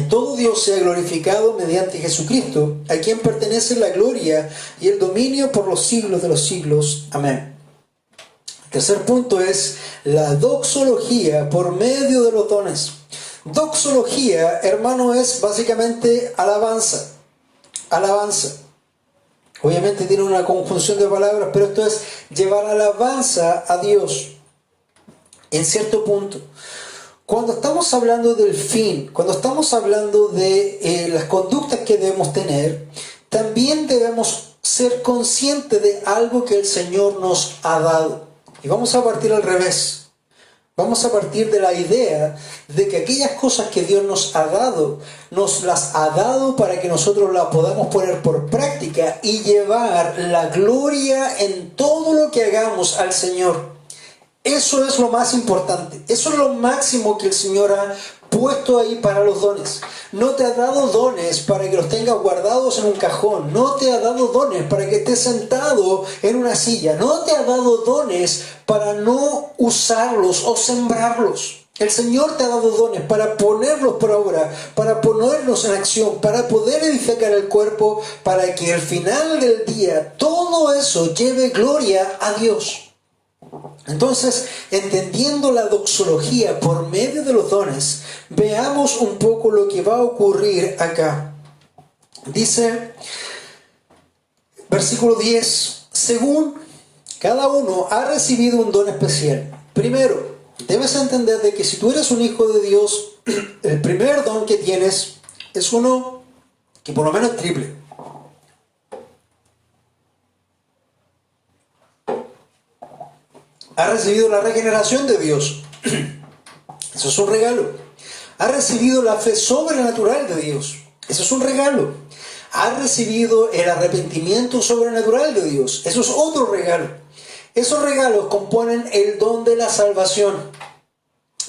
todo Dios sea glorificado mediante Jesucristo, a quien pertenece la gloria y el dominio por los siglos de los siglos. Amén. El tercer punto es la doxología por medio de los dones. Doxología, hermano, es básicamente alabanza. Alabanza. Obviamente tiene una conjunción de palabras, pero esto es llevar alabanza a Dios en cierto punto. Cuando estamos hablando del fin, cuando estamos hablando de las conductas que debemos tener, también debemos ser conscientes de algo que el Señor nos ha dado. Y vamos a partir al revés. Vamos a partir de la idea de que aquellas cosas que Dios nos ha dado, nos las ha dado para que nosotros las podamos poner por práctica y llevar la gloria en todo lo que hagamos al Señor. Eso es lo más importante. Eso es lo máximo que el Señor ha puesto ahí para los dones. No te ha dado dones para que los tengas guardados en un cajón. No te ha dado dones para que estés sentado en una silla. No te ha dado dones para no usarlos o sembrarlos. El Señor te ha dado dones para ponerlos por obra, para ponerlos en acción, para poder edificar el cuerpo, para que al final del día todo eso lleve gloria a Dios. Entonces, entendiendo la doxología por medio de los dones, veamos un poco lo que va a ocurrir acá. Dice, versículo 10, según cada uno ha recibido un don especial. Primero, debes entender de que si tú eres un hijo de Dios, el primer don que tienes es uno que por lo menos es triple. Ha recibido la regeneración de Dios. Eso es un regalo. Ha recibido la fe sobrenatural de Dios. Eso es un regalo. Ha recibido el arrepentimiento sobrenatural de Dios. Eso es otro regalo. Esos regalos componen el don de la salvación.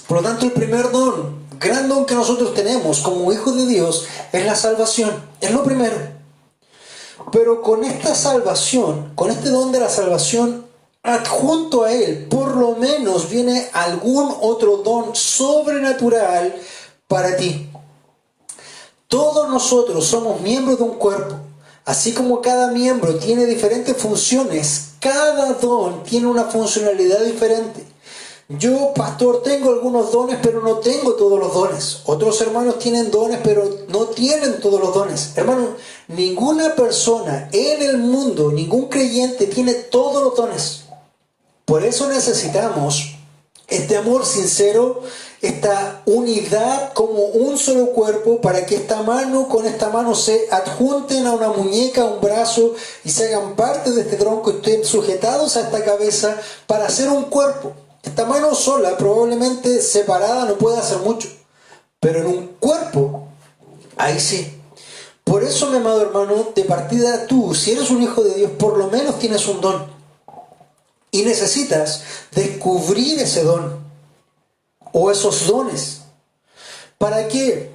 Por lo tanto, el primer don, gran don que nosotros tenemos como hijos de Dios, es la salvación. Es lo primero. Pero con esta salvación, con este don de la salvación, adjunto a él, por lo menos viene algún otro don sobrenatural para ti. Todos nosotros somos miembros de un cuerpo. Así como cada miembro tiene diferentes funciones, cada don tiene una funcionalidad diferente. Yo, pastor, tengo algunos dones, pero no tengo todos los dones. Otros hermanos tienen dones, pero no tienen todos los dones. Hermano, ninguna persona en el mundo, ningún creyente tiene todos los dones. Por eso necesitamos este amor sincero, esta unidad como un solo cuerpo, para que esta mano con esta mano se adjunten a una muñeca, a un brazo, y se hagan parte de este tronco y estén sujetados a esta cabeza para hacer un cuerpo. Esta mano sola, probablemente separada, no puede hacer mucho, pero en un cuerpo, ahí sí. Por eso, mi amado hermano, de partida tú, si eres un hijo de Dios, por lo menos tienes un don. Y necesitas descubrir ese don o esos dones. ¿Para qué?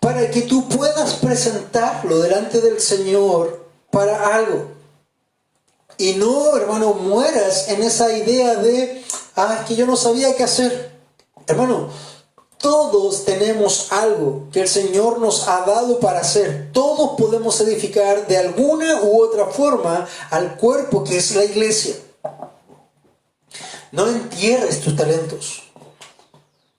Para que tú puedas presentarlo delante del Señor para algo. Y no, hermano, mueras en esa idea de, es que yo no sabía qué hacer. Hermano, todos tenemos algo que el Señor nos ha dado para hacer. Todos podemos edificar de alguna u otra forma al cuerpo que es la iglesia. No entierres tus talentos.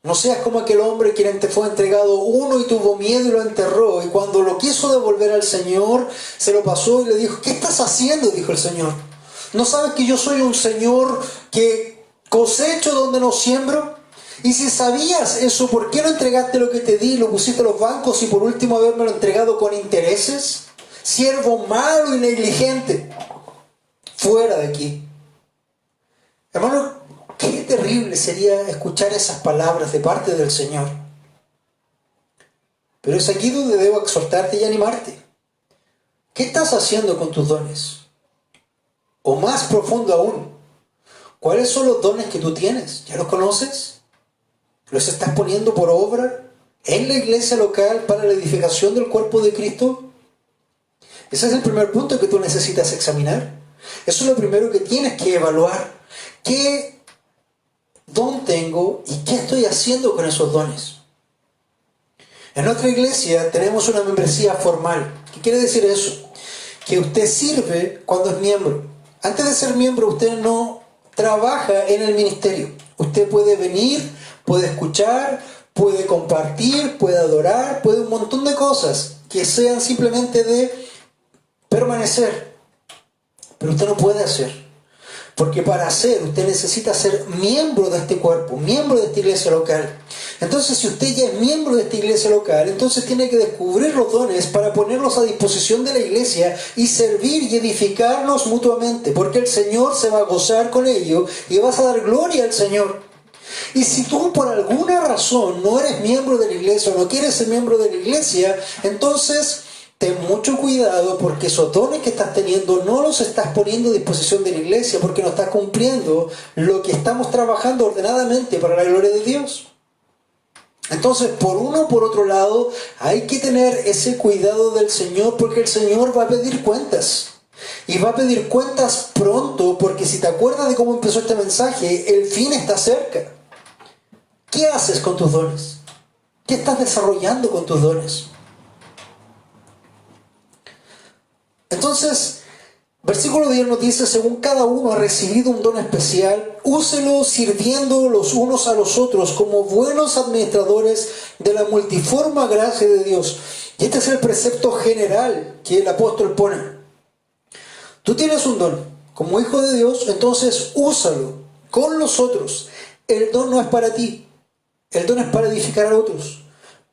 No seas como aquel hombre quien te fue entregado uno y tuvo miedo y lo enterró. Y cuando lo quiso devolver al Señor, se lo pasó y le dijo, ¿qué estás haciendo? Dijo el Señor. ¿No sabes que yo soy un Señor que cosecho donde no siembro? Y si sabías eso, ¿por qué no entregaste lo que te di, lo pusiste a los bancos y por último habérmelo entregado con intereses? Siervo malo y negligente. Fuera de aquí. Hermano, qué terrible sería escuchar esas palabras de parte del Señor. Pero es aquí donde debo exhortarte y animarte. ¿Qué estás haciendo con tus dones? O más profundo aún, ¿cuáles son los dones que tú tienes? ¿Ya los conoces? ¿Los estás poniendo por obra en la iglesia local para la edificación del cuerpo de Cristo? Ese es el primer punto que tú necesitas examinar. Eso es lo primero que tienes que evaluar. ¿Qué don tengo y qué estoy haciendo con esos dones? En nuestra iglesia tenemos una membresía formal. ¿Qué quiere decir eso? Que usted sirve cuando es miembro. Antes de ser miembro, usted no trabaja en el ministerio. Usted puede venir, puede escuchar, puede compartir, puede adorar, puede un montón de cosas que sean simplemente de permanecer. Pero usted no puede hacer. Porque para hacer, usted necesita ser miembro de este cuerpo, miembro de esta iglesia local. Entonces, si usted ya es miembro de esta iglesia local, entonces tiene que descubrir los dones para ponerlos a disposición de la iglesia y servir y edificarnos mutuamente. Porque el Señor se va a gozar con ello y vas a dar gloria al Señor. Y si tú por alguna razón no eres miembro de la iglesia o no quieres ser miembro de la iglesia, entonces ten mucho cuidado porque esos dones que estás teniendo no los estás poniendo a disposición de la iglesia porque no estás cumpliendo lo que estamos trabajando ordenadamente para la gloria de Dios. Entonces, por uno o por otro lado, hay que tener ese cuidado del Señor porque el Señor va a pedir cuentas. Y va a pedir cuentas pronto porque si te acuerdas de cómo empezó este mensaje, el fin está cerca. ¿Qué haces con tus dones? ¿Qué estás desarrollando con tus dones? Entonces, versículo 10 nos dice, según cada uno ha recibido un don especial, úselo sirviendo los unos a los otros como buenos administradores de la multiforme gracia de Dios. Y este es el precepto general que el apóstol pone. Tú tienes un don como hijo de Dios, entonces úsalo con los otros. El don no es para ti, el don es para edificar a otros.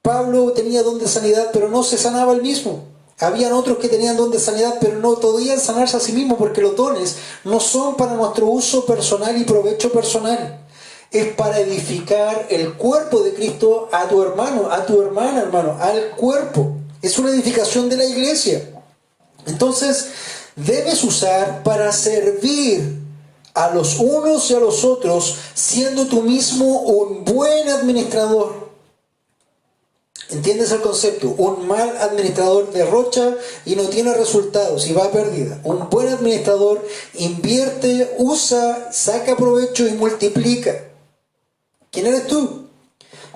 Pablo tenía don de sanidad, pero no se sanaba él mismo. Habían otros que tenían don de sanidad, pero no podían sanarse a sí mismos porque los dones no son para nuestro uso personal y provecho personal. Es para edificar el cuerpo de Cristo a tu hermano, a tu hermana, hermano, al cuerpo. Es una edificación de la iglesia. Entonces, debes usar para servir a los unos y a los otros, siendo tú mismo un buen administrador. ¿Entiendes el concepto? Un mal administrador derrocha y no tiene resultados y va perdida. Un buen administrador invierte, usa, saca provecho y multiplica. ¿Quién eres tú?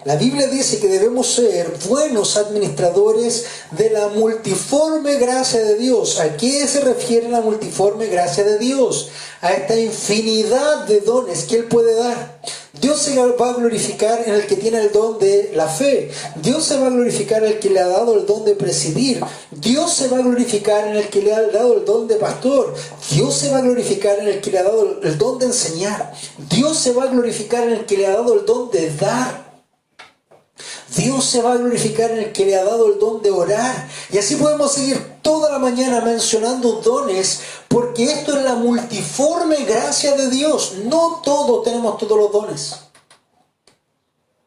La Biblia dice que debemos ser buenos administradores de la multiforme gracia de Dios. ¿A qué se refiere la multiforme gracia de Dios? A esta infinidad de dones que Él puede dar. Dios se va a glorificar en el que tiene el don de la fe. Dios se va a glorificar en el que le ha dado el don de presidir. Dios se va a glorificar en el que le ha dado el don de pastor. Dios se va a glorificar en el que le ha dado el don de enseñar. Dios se va a glorificar en el que le ha dado el don de dar. Dios se va a glorificar en el que le ha dado el don de orar. Y así podemos seguir toda la mañana mencionando dones, porque esto es la multiforme gracia de Dios. No todos tenemos todos los dones.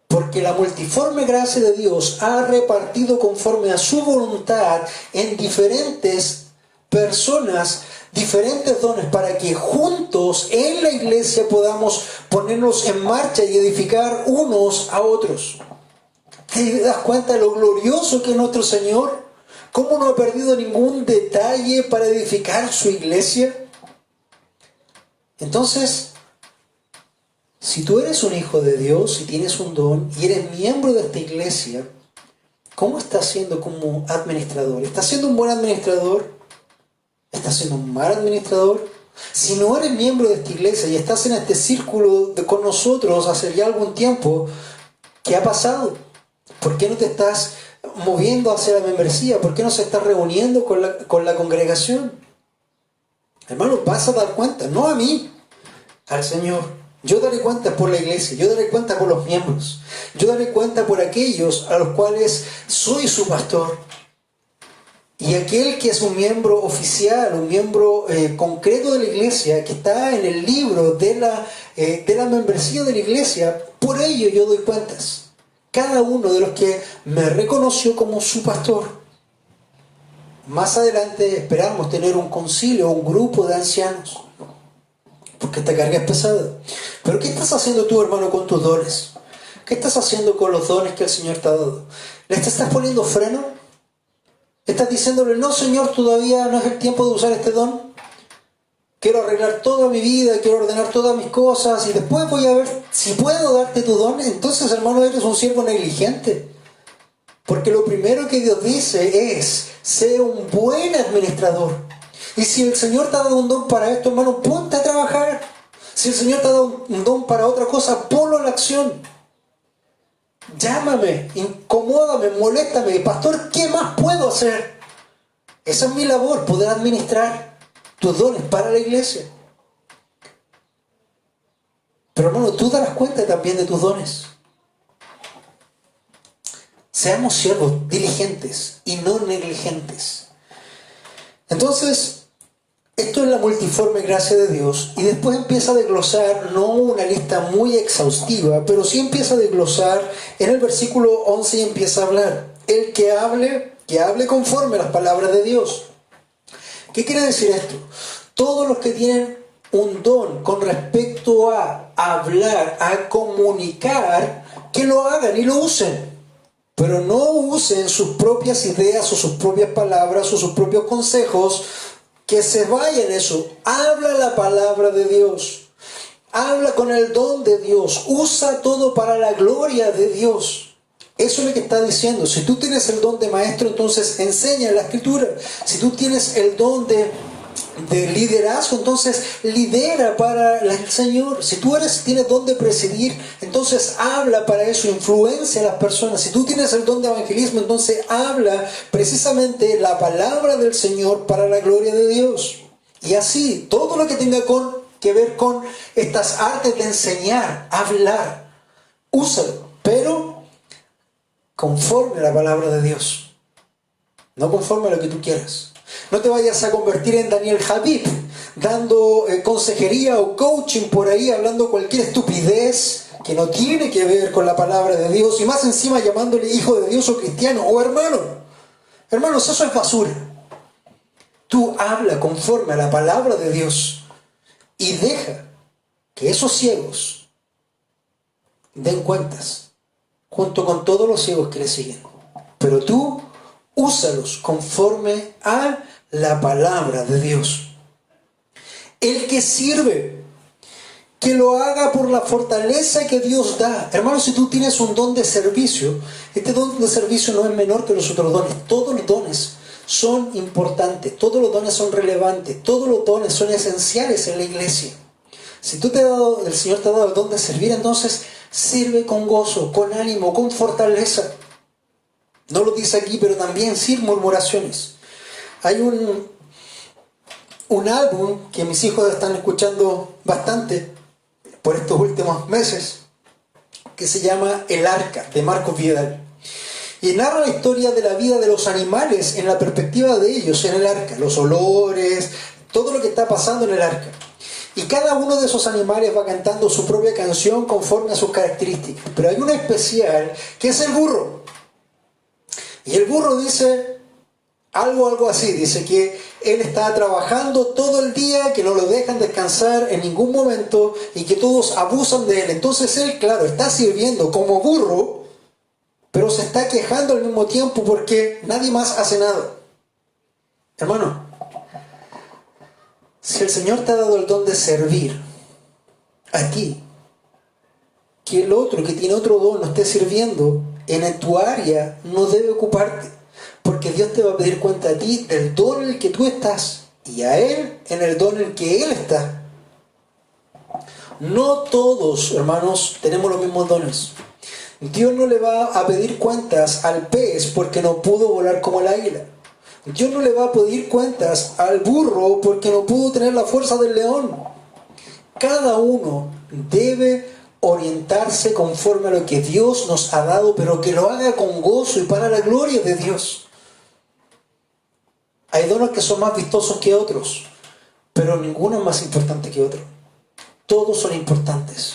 Porque la multiforme gracia de Dios ha repartido conforme a su voluntad en diferentes personas, diferentes dones, para que juntos en la iglesia podamos ponernos en marcha y edificar unos a otros. ¿Te das cuenta de lo glorioso que es nuestro Señor? ¿Cómo no ha perdido ningún detalle para edificar su iglesia? Entonces, si tú eres un hijo de Dios y tienes un don y eres miembro de esta iglesia, ¿cómo estás siendo como administrador? ¿Estás siendo un buen administrador? ¿Estás siendo un mal administrador? Si no eres miembro de esta iglesia y estás en este círculo con nosotros hace ya algún tiempo, ¿qué ha pasado? ¿Por qué no te estás moviendo hacia la membresía? ¿Por qué no se estás reuniendo con la congregación? Hermano, vas a dar cuenta, no a mí, al Señor. Yo daré cuenta por la iglesia, yo daré cuenta por los miembros, yo daré cuenta por aquellos a los cuales soy su pastor. Y aquel que es un miembro oficial, un miembro concreto de la iglesia, que está en el libro de la membresía de la iglesia, por ello yo doy cuentas. Cada uno de los que me reconoció como su pastor. Más adelante esperamos tener un concilio, un grupo de ancianos, porque esta carga es pesada. Pero ¿qué estás haciendo tú, hermano, con tus dones? ¿Qué estás haciendo con los dones que el Señor te ha dado? ¿Le estás poniendo freno? ¿Estás diciéndole, no, Señor, todavía no es el tiempo de usar este don? Quiero arreglar toda mi vida, quiero ordenar todas mis cosas y después voy a ver si puedo darte tu don. Entonces, hermano, eres un siervo negligente. Porque lo primero que Dios dice es, sé un buen administrador. Y si el Señor te ha dado un don para esto, hermano, ponte a trabajar. Si el Señor te ha dado un don para otra cosa, ponlo a la acción. Llámame, incomódame, moléstame. Pastor, ¿qué más puedo hacer? Esa es mi labor, poder administrar tus dones para la iglesia. Pero hermano, tú darás cuenta también de tus dones. Seamos siervos diligentes y no negligentes. Entonces, esto es la multiforme gracia de Dios. Y después empieza a desglosar, no una lista muy exhaustiva, pero sí empieza a desglosar en el versículo 11 y empieza a hablar. El que hable conforme a las palabras de Dios. ¿Qué quiere decir esto? Todos los que tienen un don con respecto a hablar, a comunicar, que lo hagan y lo usen. Pero no usen sus propias ideas o sus propias palabras o sus propios consejos, que se vaya en eso. Habla la palabra de Dios. Habla con el don de Dios. Usa todo para la gloria de Dios. Eso es lo que está diciendo. Si tú tienes el don de maestro, entonces enseña la escritura. Si tú tienes el don de liderazgo, entonces lidera para el Señor. Si tú tienes don de presidir, entonces habla para eso, influencia a las personas. Si tú tienes el don de evangelismo, entonces habla precisamente la palabra del Señor para la gloria de Dios. Y así, todo lo que tenga que ver con estas artes de enseñar, hablar, úsalo, pero conforme a la palabra de Dios, no conforme a lo que tú quieras. No te vayas a convertir en Daniel Habib, dando consejería o coaching por ahí, hablando cualquier estupidez que no tiene que ver con la palabra de Dios, y más encima llamándole hijo de Dios o cristiano o hermano. Hermanos, eso es basura. Tú habla conforme a la palabra de Dios y deja que esos ciegos den cuentas junto con todos los ciegos que le siguen. Pero tú úsalos conforme a la palabra de Dios. El que sirve, que lo haga por la fortaleza que Dios da. Hermano, si tú tienes un don de servicio, este don de servicio no es menor que los otros dones. Todos los dones son importantes, todos los dones son relevantes, todos los dones son esenciales en la iglesia. Si el Señor te ha dado el don de servir, entonces sirve con gozo, con ánimo, con fortaleza. No lo dice aquí, pero también sin murmuraciones. Hay un álbum que mis hijos están escuchando bastante por estos últimos meses, que se llama El Arca, de Marcos Vidal. Y narra la historia de la vida de los animales en la perspectiva de ellos en el arca. Los olores, todo lo que está pasando en el arca. Y cada uno de esos animales va cantando su propia canción conforme a sus características. Pero hay una especial que es el burro. Y el burro dice algo así, dice que él está trabajando todo el día, que no lo dejan descansar en ningún momento y que todos abusan de él. Entonces él, claro, está sirviendo como burro, pero se está quejando al mismo tiempo porque nadie más hace nada. Hermano, si el Señor te ha dado el don de servir a ti, que el otro que tiene otro don no esté sirviendo en tu área, no debe ocuparte, porque Dios te va a pedir cuenta a ti del don en el que tú estás y a Él en el don en el que Él está. No todos, hermanos, tenemos los mismos dones. Dios no le va a pedir cuentas al pez porque no pudo volar como el águila. Dios no le va a pedir cuentas al burro porque no pudo tener la fuerza del león. Cada uno debe orientarse conforme a lo que Dios nos ha dado, pero que lo haga con gozo y para la gloria de Dios. Hay dones que son más vistosos que otros, pero ninguno es más importante que otro. Todos son importantes.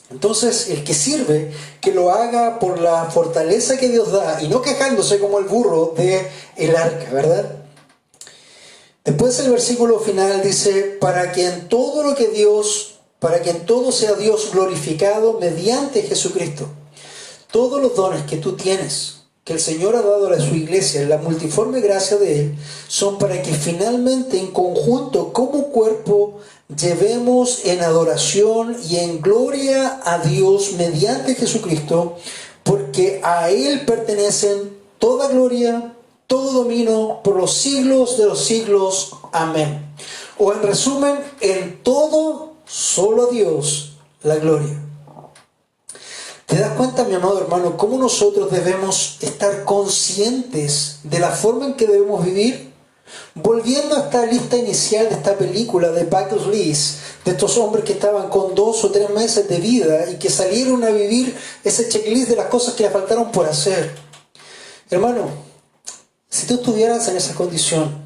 Entonces, el que sirve, que lo haga por la fortaleza que Dios da y no quejándose como el burro del arca, ¿verdad? Después el versículo final dice, para que en todo sea Dios glorificado mediante Jesucristo. Todos los dones que tú tienes, que el Señor ha dado a su iglesia, la multiforme gracia de Él, son para que finalmente en conjunto, como cuerpo, llevemos en adoración y en gloria a Dios mediante Jesucristo, porque a Él pertenecen toda gloria, todo dominio por los siglos de los siglos. Amén. O en resumen, en todo, solo a Dios la gloria. ¿Te das cuenta, mi amado hermano, cómo nosotros debemos estar conscientes de la forma en que debemos vivir? Volviendo a esta lista inicial de esta película de Bucket List, de estos hombres que estaban con 2 o 3 meses de vida y que salieron a vivir ese checklist de las cosas que le faltaron por hacer. Hermano, si tú estuvieras en esa condición,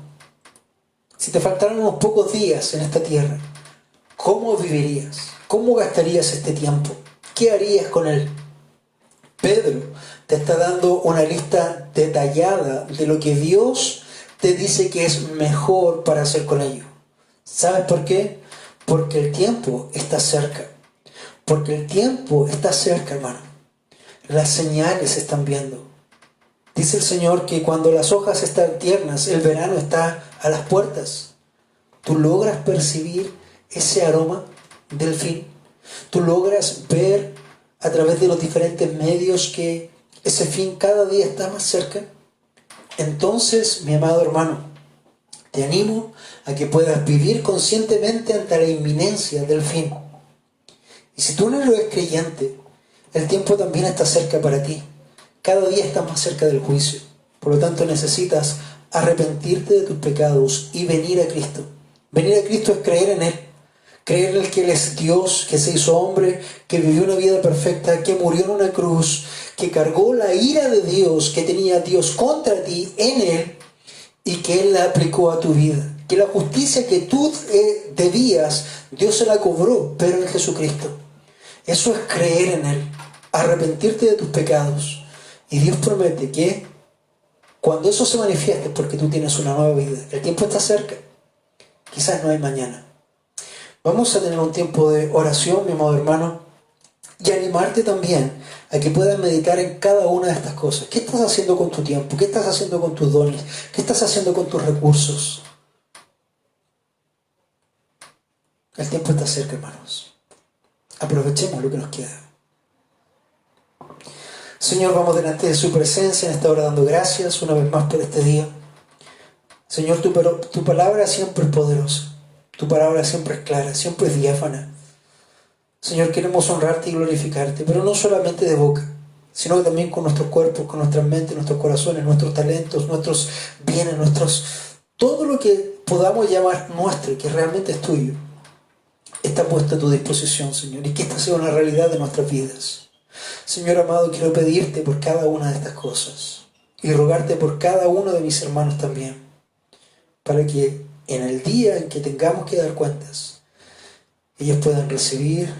si te faltaran unos pocos días en esta tierra, ¿cómo vivirías? ¿Cómo gastarías este tiempo? ¿Qué harías con él? Pedro te está dando una lista detallada de lo que Dios te dice que es mejor para hacer con ello. ¿Sabes por qué? Porque el tiempo está cerca. Porque el tiempo está cerca, hermano. Las señales se están viendo. Dice el Señor que cuando las hojas están tiernas, el verano está a las puertas. ¿Tú logras percibir ese aroma del fin? ¿Tú logras ver a través de los diferentes medios que ese fin cada día está más cerca? Entonces, mi amado hermano, te animo a que puedas vivir conscientemente ante la inminencia del fin. Y si tú no eres creyente, el tiempo también está cerca para ti. Cada día estás más cerca del juicio. Por lo tanto, necesitas arrepentirte de tus pecados y venir a Cristo. Venir a Cristo es creer en Él. Creer en que Él es Dios, que se hizo hombre, que vivió una vida perfecta, que murió en una cruz, que cargó la ira de Dios que tenía Dios contra ti en Él y que Él la aplicó a tu vida. Que la justicia que tú debías, Dios se la cobró, pero en Jesucristo. Eso es creer en Él, arrepentirte de tus pecados. Y Dios promete que cuando eso se manifieste es porque tú tienes una nueva vida. El tiempo está cerca. Quizás no hay mañana. Vamos a tener un tiempo de oración, mi amado hermano, y animarte también a que puedas meditar en cada una de estas cosas. ¿Qué estás haciendo con tu tiempo? ¿Qué estás haciendo con tus dones? ¿Qué estás haciendo con tus recursos? El tiempo está cerca, hermanos. Aprovechemos lo que nos queda. Señor, vamos delante de su presencia en esta hora dando gracias una vez más por este día. Señor, tu palabra siempre es poderosa. Tu palabra siempre es clara, siempre es diáfana. Señor, queremos honrarte y glorificarte, pero no solamente de boca, sino que también con nuestros cuerpos, con nuestras mentes, nuestros corazones, nuestros talentos, nuestros bienes, todo lo que podamos llamar nuestro y que realmente es tuyo, está puesto a tu disposición, Señor, y que esta sea una realidad de nuestras vidas. Señor amado, quiero pedirte por cada una de estas cosas y rogarte por cada uno de mis hermanos también, para que en el día en que tengamos que dar cuentas, ellos puedan recibir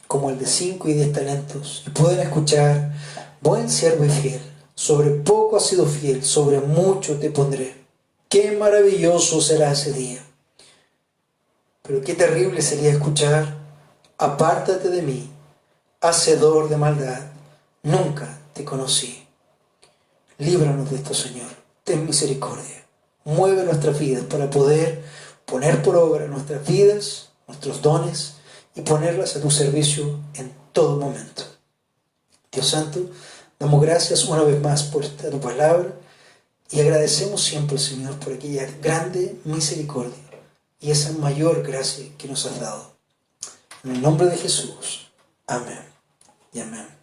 como el de 5 y 10 talentos y puedan escuchar: buen siervo y fiel, sobre poco has sido fiel, sobre mucho te pondré. Qué maravilloso será ese día. Pero qué terrible sería escuchar: apártate de mí, hacedor de maldad, nunca te conocí. Líbranos de esto, Señor, ten misericordia. Mueve nuestras vidas para poder poner por obra nuestras vidas, nuestros dones, y ponerlas a tu servicio en todo momento. Dios Santo, damos gracias una vez más por tu palabra y agradecemos siempre, Señor, por aquella grande misericordia y esa mayor gracia que nos has dado. En el nombre de Jesús. Amén y amén.